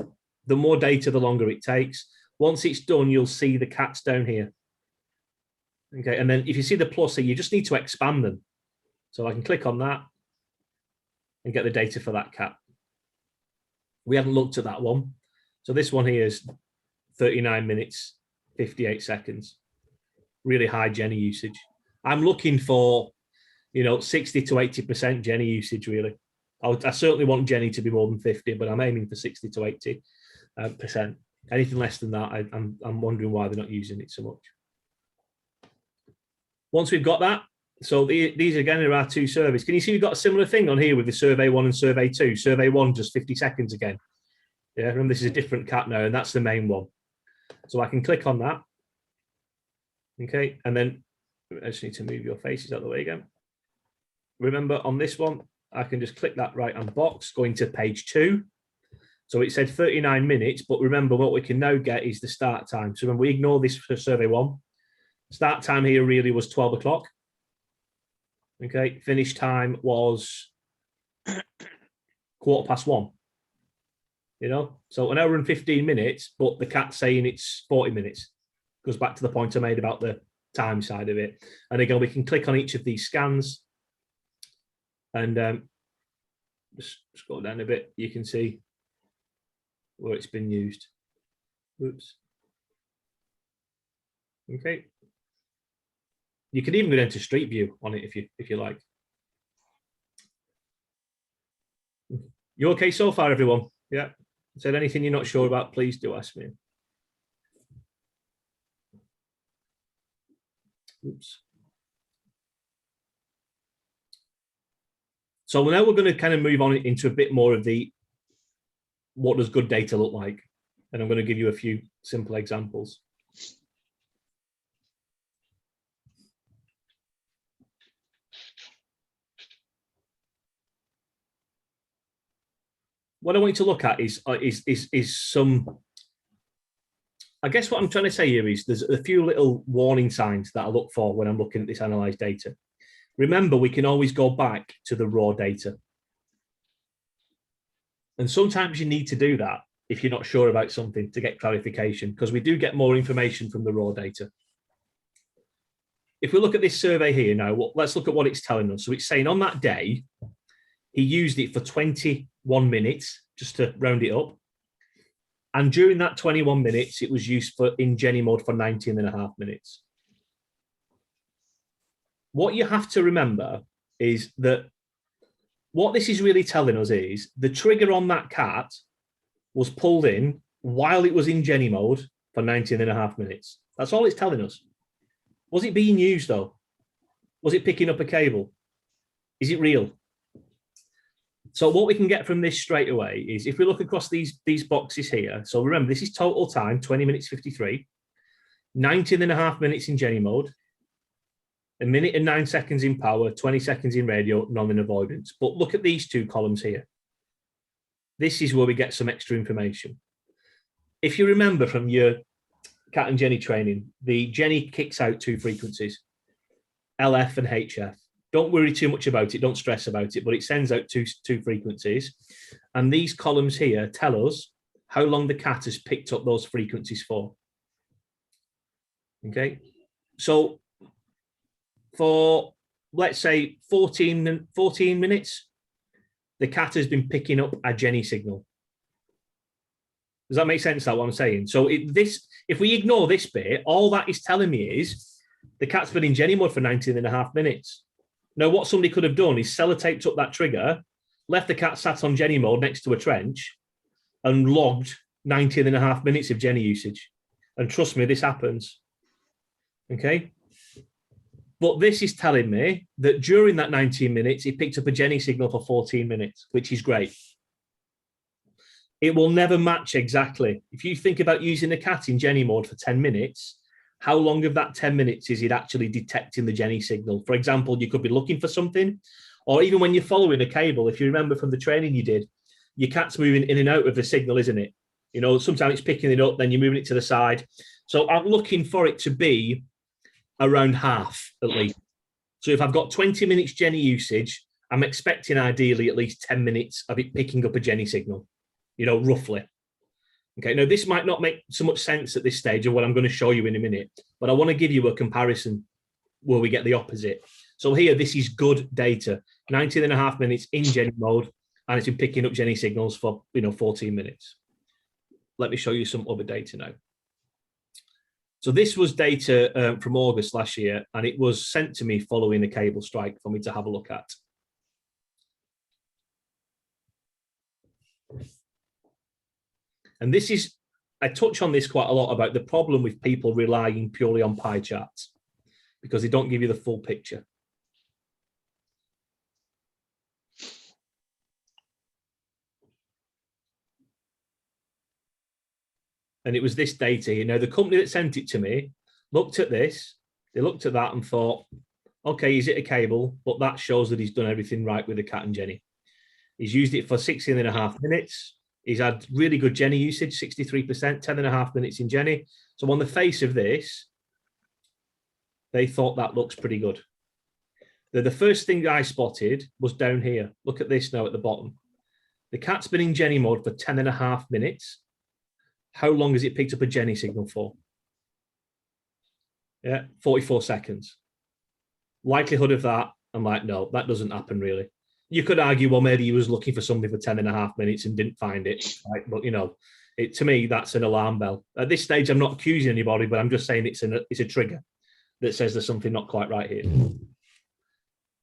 Speaker 1: The more data, the longer it takes. Once it's done, you'll see the cats down here. Okay, and then if you see the plus here, you just need to expand them. So I can click on that and get the data for that cat. We haven't looked at that one. So this one here is 39 minutes, 58 seconds. really high Genny usage. I'm looking for, 60 to 80% Genny usage, really. I certainly want Genny to be more than 50, but I'm aiming for 60 to 80%. Anything less than that, I'm wondering why they're not using it so much. Once we've got that, so these again are our two surveys. Can you see we've got a similar thing on here with the survey 1 and survey 2? Survey 1 just 50 seconds again. Yeah, remember this is a different cat now, and that's the main one. So I can click on that. Okay, and then I just need to move your faces out of the way again. Remember on this one, I can just click that right-hand box, going to page 2. So it said 39 minutes, but remember what we can now get is the start time. So when we ignore this for survey 1, start time here really was 12 o'clock. Okay, finish time was 1:15. So an hour and 15 minutes, but the cat's saying it's 40 minutes. Goes back to the point I made about the time side of it. And again, we can click on each of these scans and just scroll down a bit. You can see where it's been used. Oops. Okay. You can even go down to Street View on it if you like. You okay so far, everyone? Yeah. Said anything you're not sure about, please do ask me. Oops. So now we're going to kind of move on into a bit more of the what does good data look like? And I'm going to give you a few simple examples. What I want you to look at is some, I guess what I'm trying to say here is there's a few little warning signs that I look for when I'm looking at this analyzed data. Remember, we can always go back to the raw data. And sometimes you need to do that if you're not sure about something to get clarification, because we do get more information from the raw data. If we look at this survey here now, let's look at what it's telling us. So it's saying on that day, he used it for 21 minutes, just to round it up. And during that 21 minutes, it was used in Genny mode for 19.5 minutes. What you have to remember is that what this is really telling us is the trigger on that cat was pulled in while it was in Genny mode for 19.5 minutes. That's all it's telling us. Was it being used though? Was it picking up a cable? Is it real? So what we can get from this straight away is if we look across these boxes here. So remember, this is total time, 20 minutes 53, 19.5 minutes in Genny mode, 1 minute and 9 seconds in power, 20 seconds in radio, none in avoidance. But look at these two columns here. This is where we get some extra information. If you remember from your cat and Genny training, the Genny kicks out 2 frequencies, LF and HF. Don't worry too much about it. Don't stress about it, but it sends out two frequencies. And these columns here tell us how long the cat has picked up those frequencies for. Okay. So for, let's say, 14 minutes, the cat has been picking up a Genny signal. Does that make sense, that what I'm saying? So if we ignore this bit, all that is telling me is the cat's been in Genny mode for 19.5 minutes. Now, what somebody could have done is sellotaped up that trigger, left the cat sat on Genny mode next to a trench, and logged 19.5 minutes of Genny usage. And trust me, this happens. Okay? But this is telling me that during that 19 minutes, he picked up a Genny signal for 14 minutes, which is great. It will never match exactly. If you think about using the cat in Genny mode for 10 minutes, how long of that 10 minutes is it actually detecting the Genny signal? For example, you could be looking for something, or even when you're following a cable, if you remember from the training you did, your cat's moving in and out of the signal, isn't it? Sometimes it's picking it up, then you're moving it to the side. So I'm looking for it to be around half at least. So if I've got 20 minutes Genny usage, I'm expecting ideally at least 10 minutes of it picking up a Genny signal, roughly. Okay, now this might not make so much sense at this stage of what I'm going to show you in a minute, but I want to give you a comparison where we get the opposite. So here, this is good data, 19.5 minutes in Genny mode, and it's been picking up Genny signals for 14 minutes. Let me show you some other data now. So this was data from August last year, and it was sent to me following a cable strike for me to have a look at. And this is, I touch on this quite a lot about the problem with people relying purely on pie charts because they don't give you the full picture. And it was this data here. Now, the company that sent it to me looked at this, they looked at that and thought, okay, is it a cable? But that shows that he's done everything right with the Cat and Genny. He's used it for 16.5 minutes. He's had really good Genny usage, 63%, 10.5 minutes in Genny. So on the face of this, they thought that looks pretty good. The first thing I spotted was down here. Look at this now at the bottom. The Cat's been in Genny mode for 10.5 minutes. How long has it picked up a Genny signal for? Yeah, 44 seconds. Likelihood of that, I'm like, no, that doesn't happen really. You could argue, well, maybe he was looking for something for 10.5 minutes and didn't find it. Right? But, you know, to me, that's an alarm bell. At this stage, I'm not accusing anybody, but I'm just saying it's a trigger that says there's something not quite right here.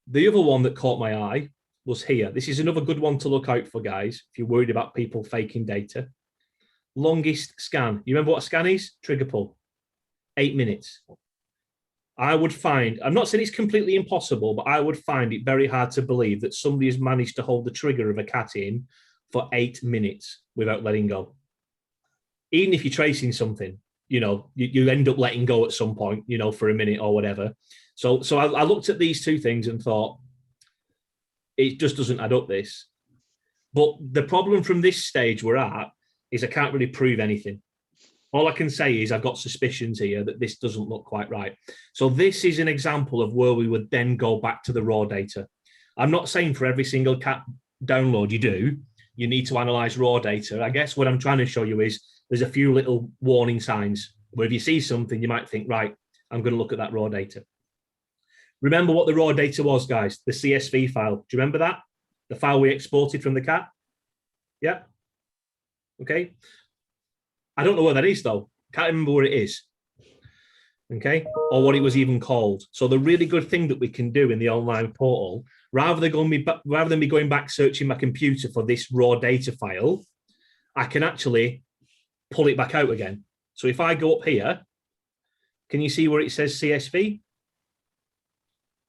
Speaker 1: The other one that caught my eye was here. This is another good one to look out for, guys, if you're worried about people faking data. Longest scan. You remember what a scan is? Trigger pull. 8 minutes. I would find, I'm not saying it's completely impossible, but I would find it very hard to believe that somebody has managed to hold the trigger of a cat in for 8 minutes without letting go. Even if you're tracing something, you know, you end up letting go at some point, you know, for a minute or whatever. So I looked at these two things and thought, it just doesn't add up, this. But the problem from this stage we're at is I can't really prove anything. All I can say is I've got suspicions here that this doesn't look quite right. So this is an example of where we would then go back to the raw data. I'm not saying for every single cat download you need to analyze raw data. I guess what I'm trying to show you is there's a few little warning signs where if you see something, you might think, right, I'm going to look at that raw data. Remember what the raw data was, guys, the CSV file. Do you remember that? The file we exported from the cat? Yeah. Okay. I don't know where that is though. Can't remember where it is. Okay. Or what it was even called. So the really good thing that we can do in the online portal, rather than me going back searching my computer for this raw data file, I can actually pull it back out again. So if I go up here, can you see where it says CSV?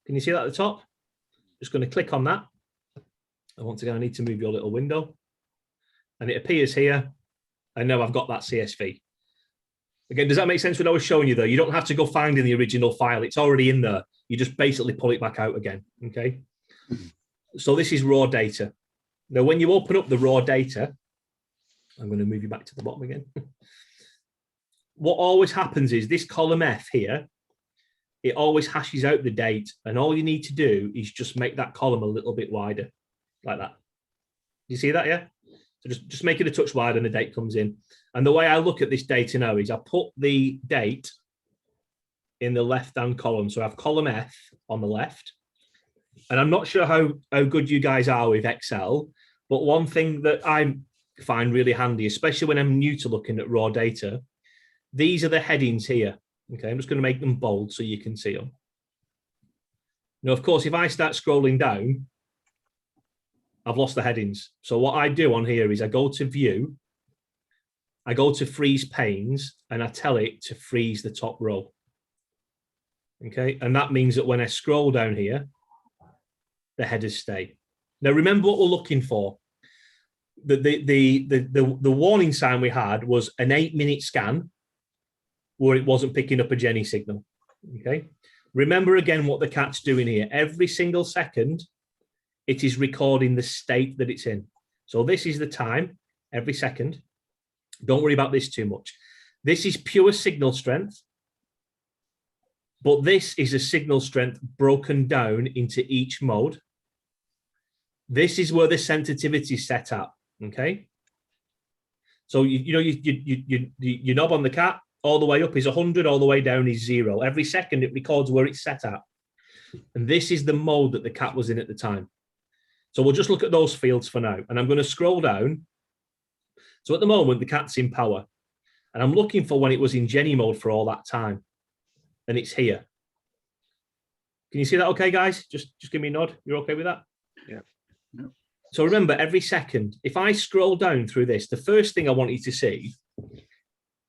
Speaker 1: Can you see that at the top? Just going to click on that. And once again, I need to move your little window. And it appears here. And now I've got that CSV. Again, does that make sense what I was showing you there? You don't have to go finding the original file. It's already in there. You just basically pull it back out again, okay? So this is raw data. Now, when you open up the raw data, I'm going to move you back to the bottom again. What always happens is this column F here, it always hashes out the date. And all you need to do is just make that column a little bit wider, like that. You see that, yeah? So just make it a touch wider and the date comes in. And the way I look at this data now is I put the date in the left-hand column. So I have column F on the left. And I'm not sure how good you guys are with Excel, but one thing that I find really handy, especially when I'm new to looking at raw data, these are the headings here. Okay, I'm just going to make them bold so you can see them. Now, of course, if I start scrolling down, I've lost the headings. So what I do on here is I go to view, I go to freeze panes, and I tell it to freeze the top row. Okay, and that means that when I scroll down here, the headers stay. Now remember what we're looking for. The warning sign we had was an 8-minute scan where it wasn't picking up a Genny signal. Okay, remember again what the cat's doing here. Every single second, it is recording the state that it's in. So this is the time every second. Don't worry about this too much. This is pure signal strength, but this is a signal strength broken down into each mode. This is where the sensitivity is set up, okay? So, your knob on the cat, all the way up is 100, all the way down is 0. Every second it records where it's set at. And this is the mode that the cat was in at the time. So we'll just look at those fields for now. And I'm going to scroll down. So at the moment, the cat's in power. And I'm looking for when it was in Genny mode for all that time. And it's here. Can you see that okay, guys? Just give me a nod. You're okay with that?
Speaker 5: Yeah.
Speaker 2: Yeah.
Speaker 1: So remember, every second, if I scroll down through this, the first thing I want you to see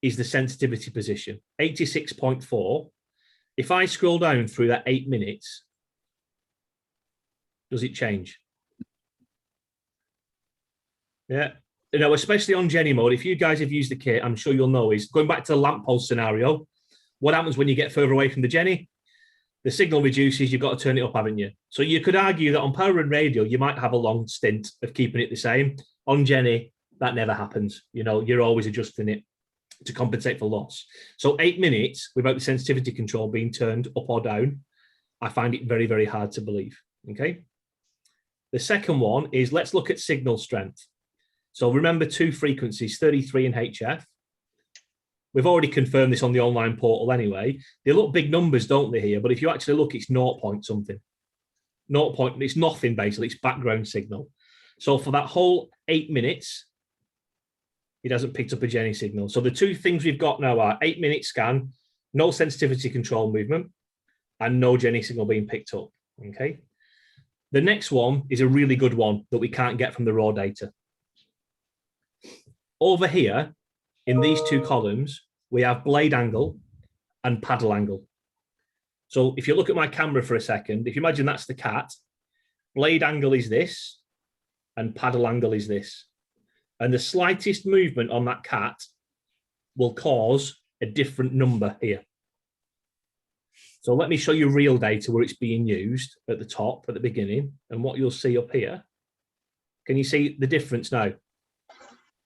Speaker 1: is the sensitivity position, 86.4. If I scroll down through that 8 minutes, does it change? Yeah. You know, especially on Genny mode, if you guys have used the kit, I'm sure you'll know, is going back to the lamppost scenario, what happens when you get further away from the Genny? The signal reduces, you've got to turn it up, haven't you? So you could argue that on power and radio, you might have a long stint of keeping it the same. On Genny, that never happens. You know, you're always adjusting it to compensate for loss. So 8 minutes without the sensitivity control being turned up or down, I find it very, very hard to believe, okay? The second one is let's look at signal strength. So remember two frequencies, 33 and HF. We've already confirmed this on the online portal anyway. They look big numbers, don't they, here? But if you actually look, it's 0 point something. 0 point, it's nothing basically, it's background signal. So for that whole 8 minutes, it hasn't picked up a Genny signal. So the two things we've got now are 8 minute scan, no sensitivity control movement, and no Genny signal being picked up, okay? The next one is a really good one that we can't get from the raw data. Over here, in these two columns, we have blade angle and paddle angle. So if you look at my camera for a second, if you imagine that's the cat, blade angle is this, and paddle angle is this. And the slightest movement on that cat will cause a different number here. So let me show you real data where it's being used at the top, at the beginning, and what you'll see up here. Can you see the difference now?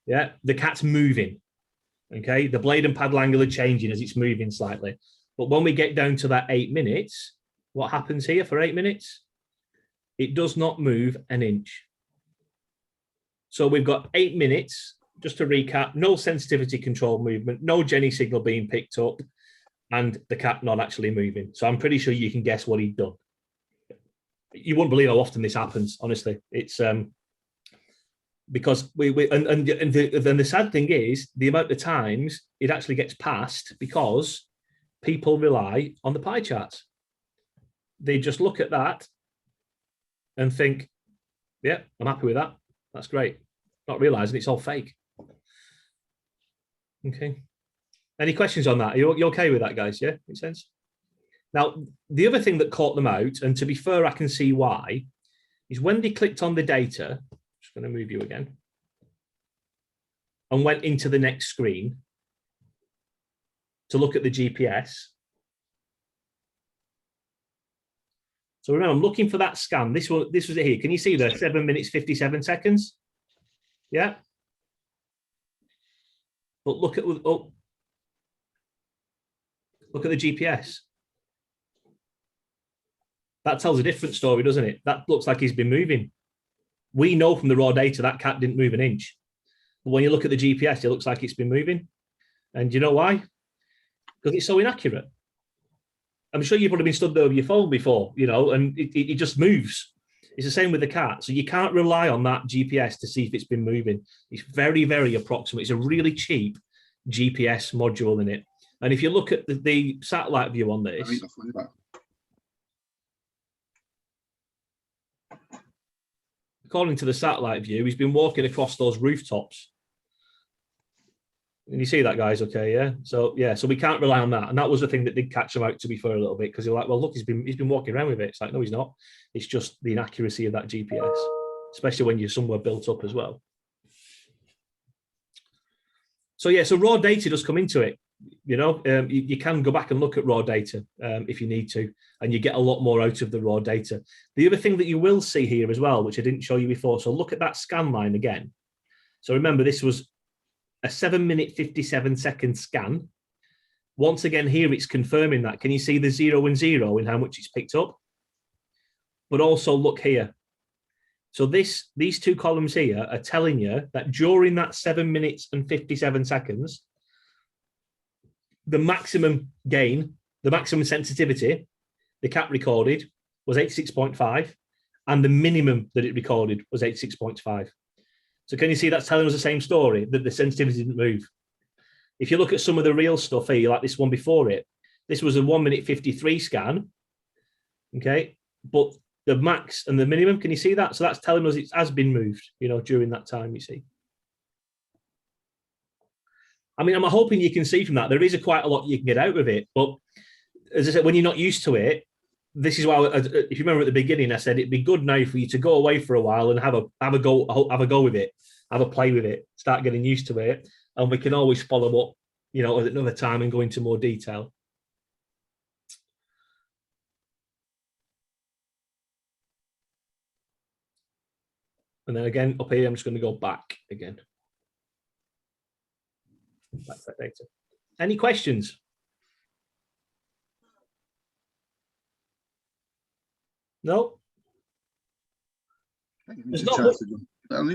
Speaker 1: Yeah, the cat's moving. Okay, the blade and paddle angle are changing as it's moving slightly. But when we get down to that 8 minutes, what happens here for 8 minutes? It does not move an inch. So we've got 8 minutes, just to recap, no sensitivity control movement, no Genny signal being picked up, and the cat not actually moving. So I'm pretty sure you can guess what he'd done. You wouldn't believe how often this happens, honestly. It's because the sad thing is the amount of times it actually gets passed because people rely on the pie charts. They just look at that and think, yeah, I'm happy with that. That's great. Not realizing it's all fake. Okay. Any questions on that? Are you okay with that, guys? Yeah, makes sense. Now, the other thing that caught them out, and to be fair, I can see why, is when they clicked on the data, just going to move you again, and went into the next screen to look at the GPS. So remember, I'm looking for that scan. This was it here. Can you see there? 7 minutes, 57 seconds. Yeah. But look at look at the GPS. That tells a different story, doesn't it? That looks like he's been moving. We know from the raw data that cat didn't move an inch. But when you look at the GPS, it looks like it's been moving. And you know why? Because it's so inaccurate. I'm sure you've probably been stood there with your phone before, you know, and it just moves. It's the same with the cat. So you can't rely on that GPS to see if it's been moving. It's very, very approximate. It's a really cheap GPS module in it. And if you look at the satellite view on this, according to the satellite view, he's been walking across those rooftops. And you see that, guys, okay, yeah? So, yeah, so we can't rely on that. And that was the thing that did catch him out, to be fair, a little bit, because you're like, well, look, he's been walking around with it. It's like, no, he's not. It's just the inaccuracy of that GPS, especially when you're somewhere built up as well. So, yeah, so raw data does come into it. You know, you can go back and look at raw data if you need to, and you get a lot more out of the raw data. The other thing that you will see here as well, which I didn't show you before, so look at that scan line again. So remember, this was a 7 minute, 57 second scan. Once again, here it's confirming that. Can you see the 0 and 0 in how much it's picked up? But also look here. So these two columns here are telling you that during that 7 minutes and 57 seconds, the maximum gain, the maximum sensitivity the cat recorded was 86.5, and the minimum that it recorded was 86.5. So can you see that's telling us the same story, that the sensitivity didn't move? if you look at some of the real stuff here, like this one before it, this was a 1 minute 53 scan. Okay. But the max and the minimum, can you see that? So that's telling us it has been moved, you know, during that time, you see. I mean, I'm hoping you can see from that, there is quite a lot you can get out of it. But as I said, when you're not used to it, this is why, if you remember at the beginning, I said it'd be good now for you to go away for a while and have a go with it, have a play with it, start getting used to it, and we can always follow up, you know, at another time and go into more detail. And then again, up here, I'm just going to go back again. Back to that data. Any questions? No?
Speaker 2: I think it needs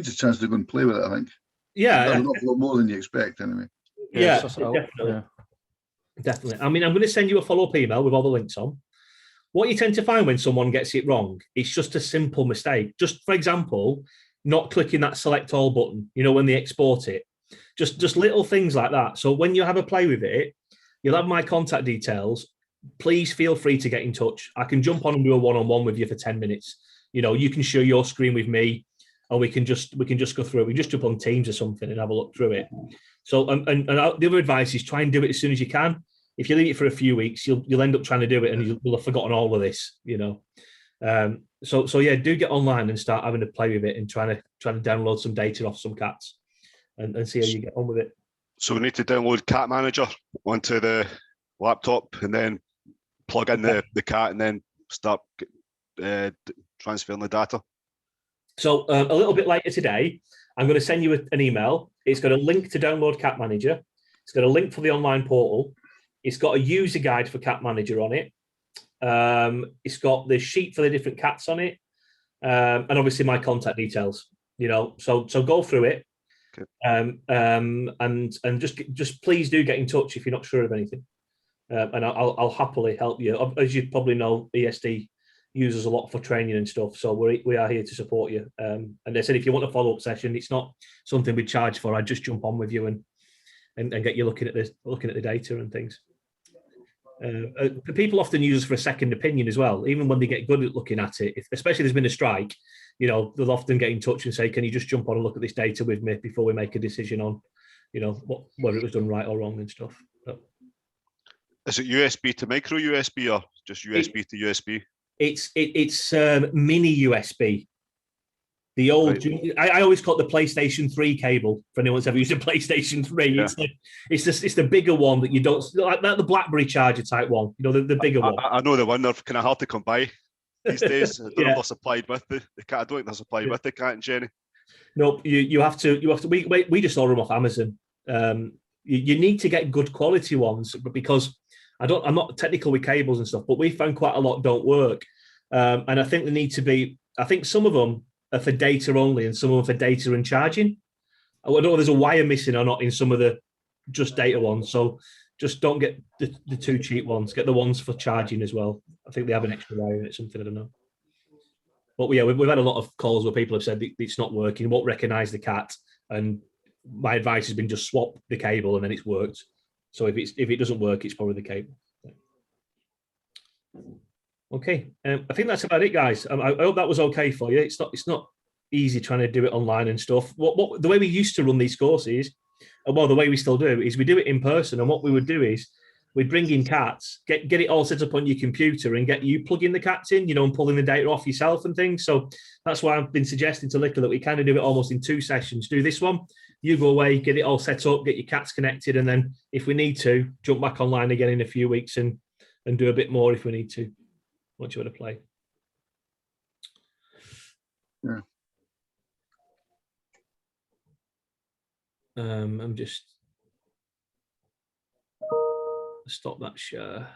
Speaker 2: a chance to go and play with it, I think.
Speaker 1: Yeah.
Speaker 2: That's an awful lot more than you expect, anyway.
Speaker 1: Yeah, definitely. Yeah. Definitely. I mean, I'm going to send you a follow-up email with all the links on. What you tend to find when someone gets it wrong, it's just a simple mistake. Just, for example, not clicking that select all button, you know, when they export it. Just little things like that. So when you have a play with it, you'll have my contact details. Please feel free to get in touch. I can jump on and do a one-on-one with you for 10 minutes. You know, you can share your screen with me, and we can just go through it. We just jump on Teams or something and have a look through it. So, and the other advice is try and do it as soon as you can. If you leave it for a few weeks, you'll end up trying to do it, and you'll have forgotten all of this. You know, so yeah, do get online and start having to play with it and trying to download some data off some cats and see how you get on with it.
Speaker 5: So we need to download Cat Manager onto the laptop and then plug in the cat and then start transferring the data. So
Speaker 1: a little bit later today, I'm going to send you an email. It's got a link to download Cat Manager. It's got a link for the online portal. It's got a user guide for Cat Manager on it. It's got the sheet for the different cats on it, and obviously my contact details. You know, so go through it, and just please do get in touch if you're not sure of anything, and I'll happily help you. As you probably know, ESD uses a lot for training and stuff, so we are here to support you. And they said if you want a follow-up session, it's not something we charge for. I just jump on with you and get you looking at the data and things. People often use us for a second opinion as well, even when they get good at looking at it. Especially if there's been a strike, you know, they'll often get in touch and say, "Can you just jump on and look at this data with me before we make a decision on, you know, whether it was done right or wrong and stuff." But
Speaker 5: is it USB to micro USB or just USB to USB?
Speaker 1: It's mini USB. The old, right. I always call it the PlayStation 3 cable. For anyone that's ever used a PlayStation 3, yeah. It's the bigger one that you don't like, the BlackBerry charger type one. You know, the bigger one.
Speaker 5: I know the one. They're kind of hard to come by these days. I don't know if they're supplied with the cat. I don't think they're supplied with the Cat and Genny.
Speaker 1: Nope. You have to. We just order them off Amazon. You need to get good quality ones, because I'm not technical with cables and stuff, but we found quite a lot don't work. And I think they need to be. I think some of them are for data only, and some of them for data and charging. I don't know if there's a wire missing or not in some of the just data ones. So just don't get the too cheap ones. Get the ones for charging as well. I think they have an extra wire in it, something, I don't know. But yeah, we've had a lot of calls where people have said it's not working, won't recognise the cat. And my advice has been just swap the cable and then it's worked. So if it doesn't work, it's probably the cable. Okay, I think that's about it, guys. I hope that was okay for you. It's not easy trying to do it online and stuff. What the way we used to run these courses, well, the way we still do, is we do it in person. And what we would do is we'd bring in cats, get it all set up on your computer, and get you plugging the cats in, you know, and pulling the data off yourself and things. So that's why I've been suggesting to Licker that we kind of do it almost in 2 sessions. Do this one, you go away, get it all set up, get your cats connected, and then if we need to, jump back online again in a few weeks and do a bit more if we need to. Once you want to play.
Speaker 2: Yeah.
Speaker 1: I'm just stop that share.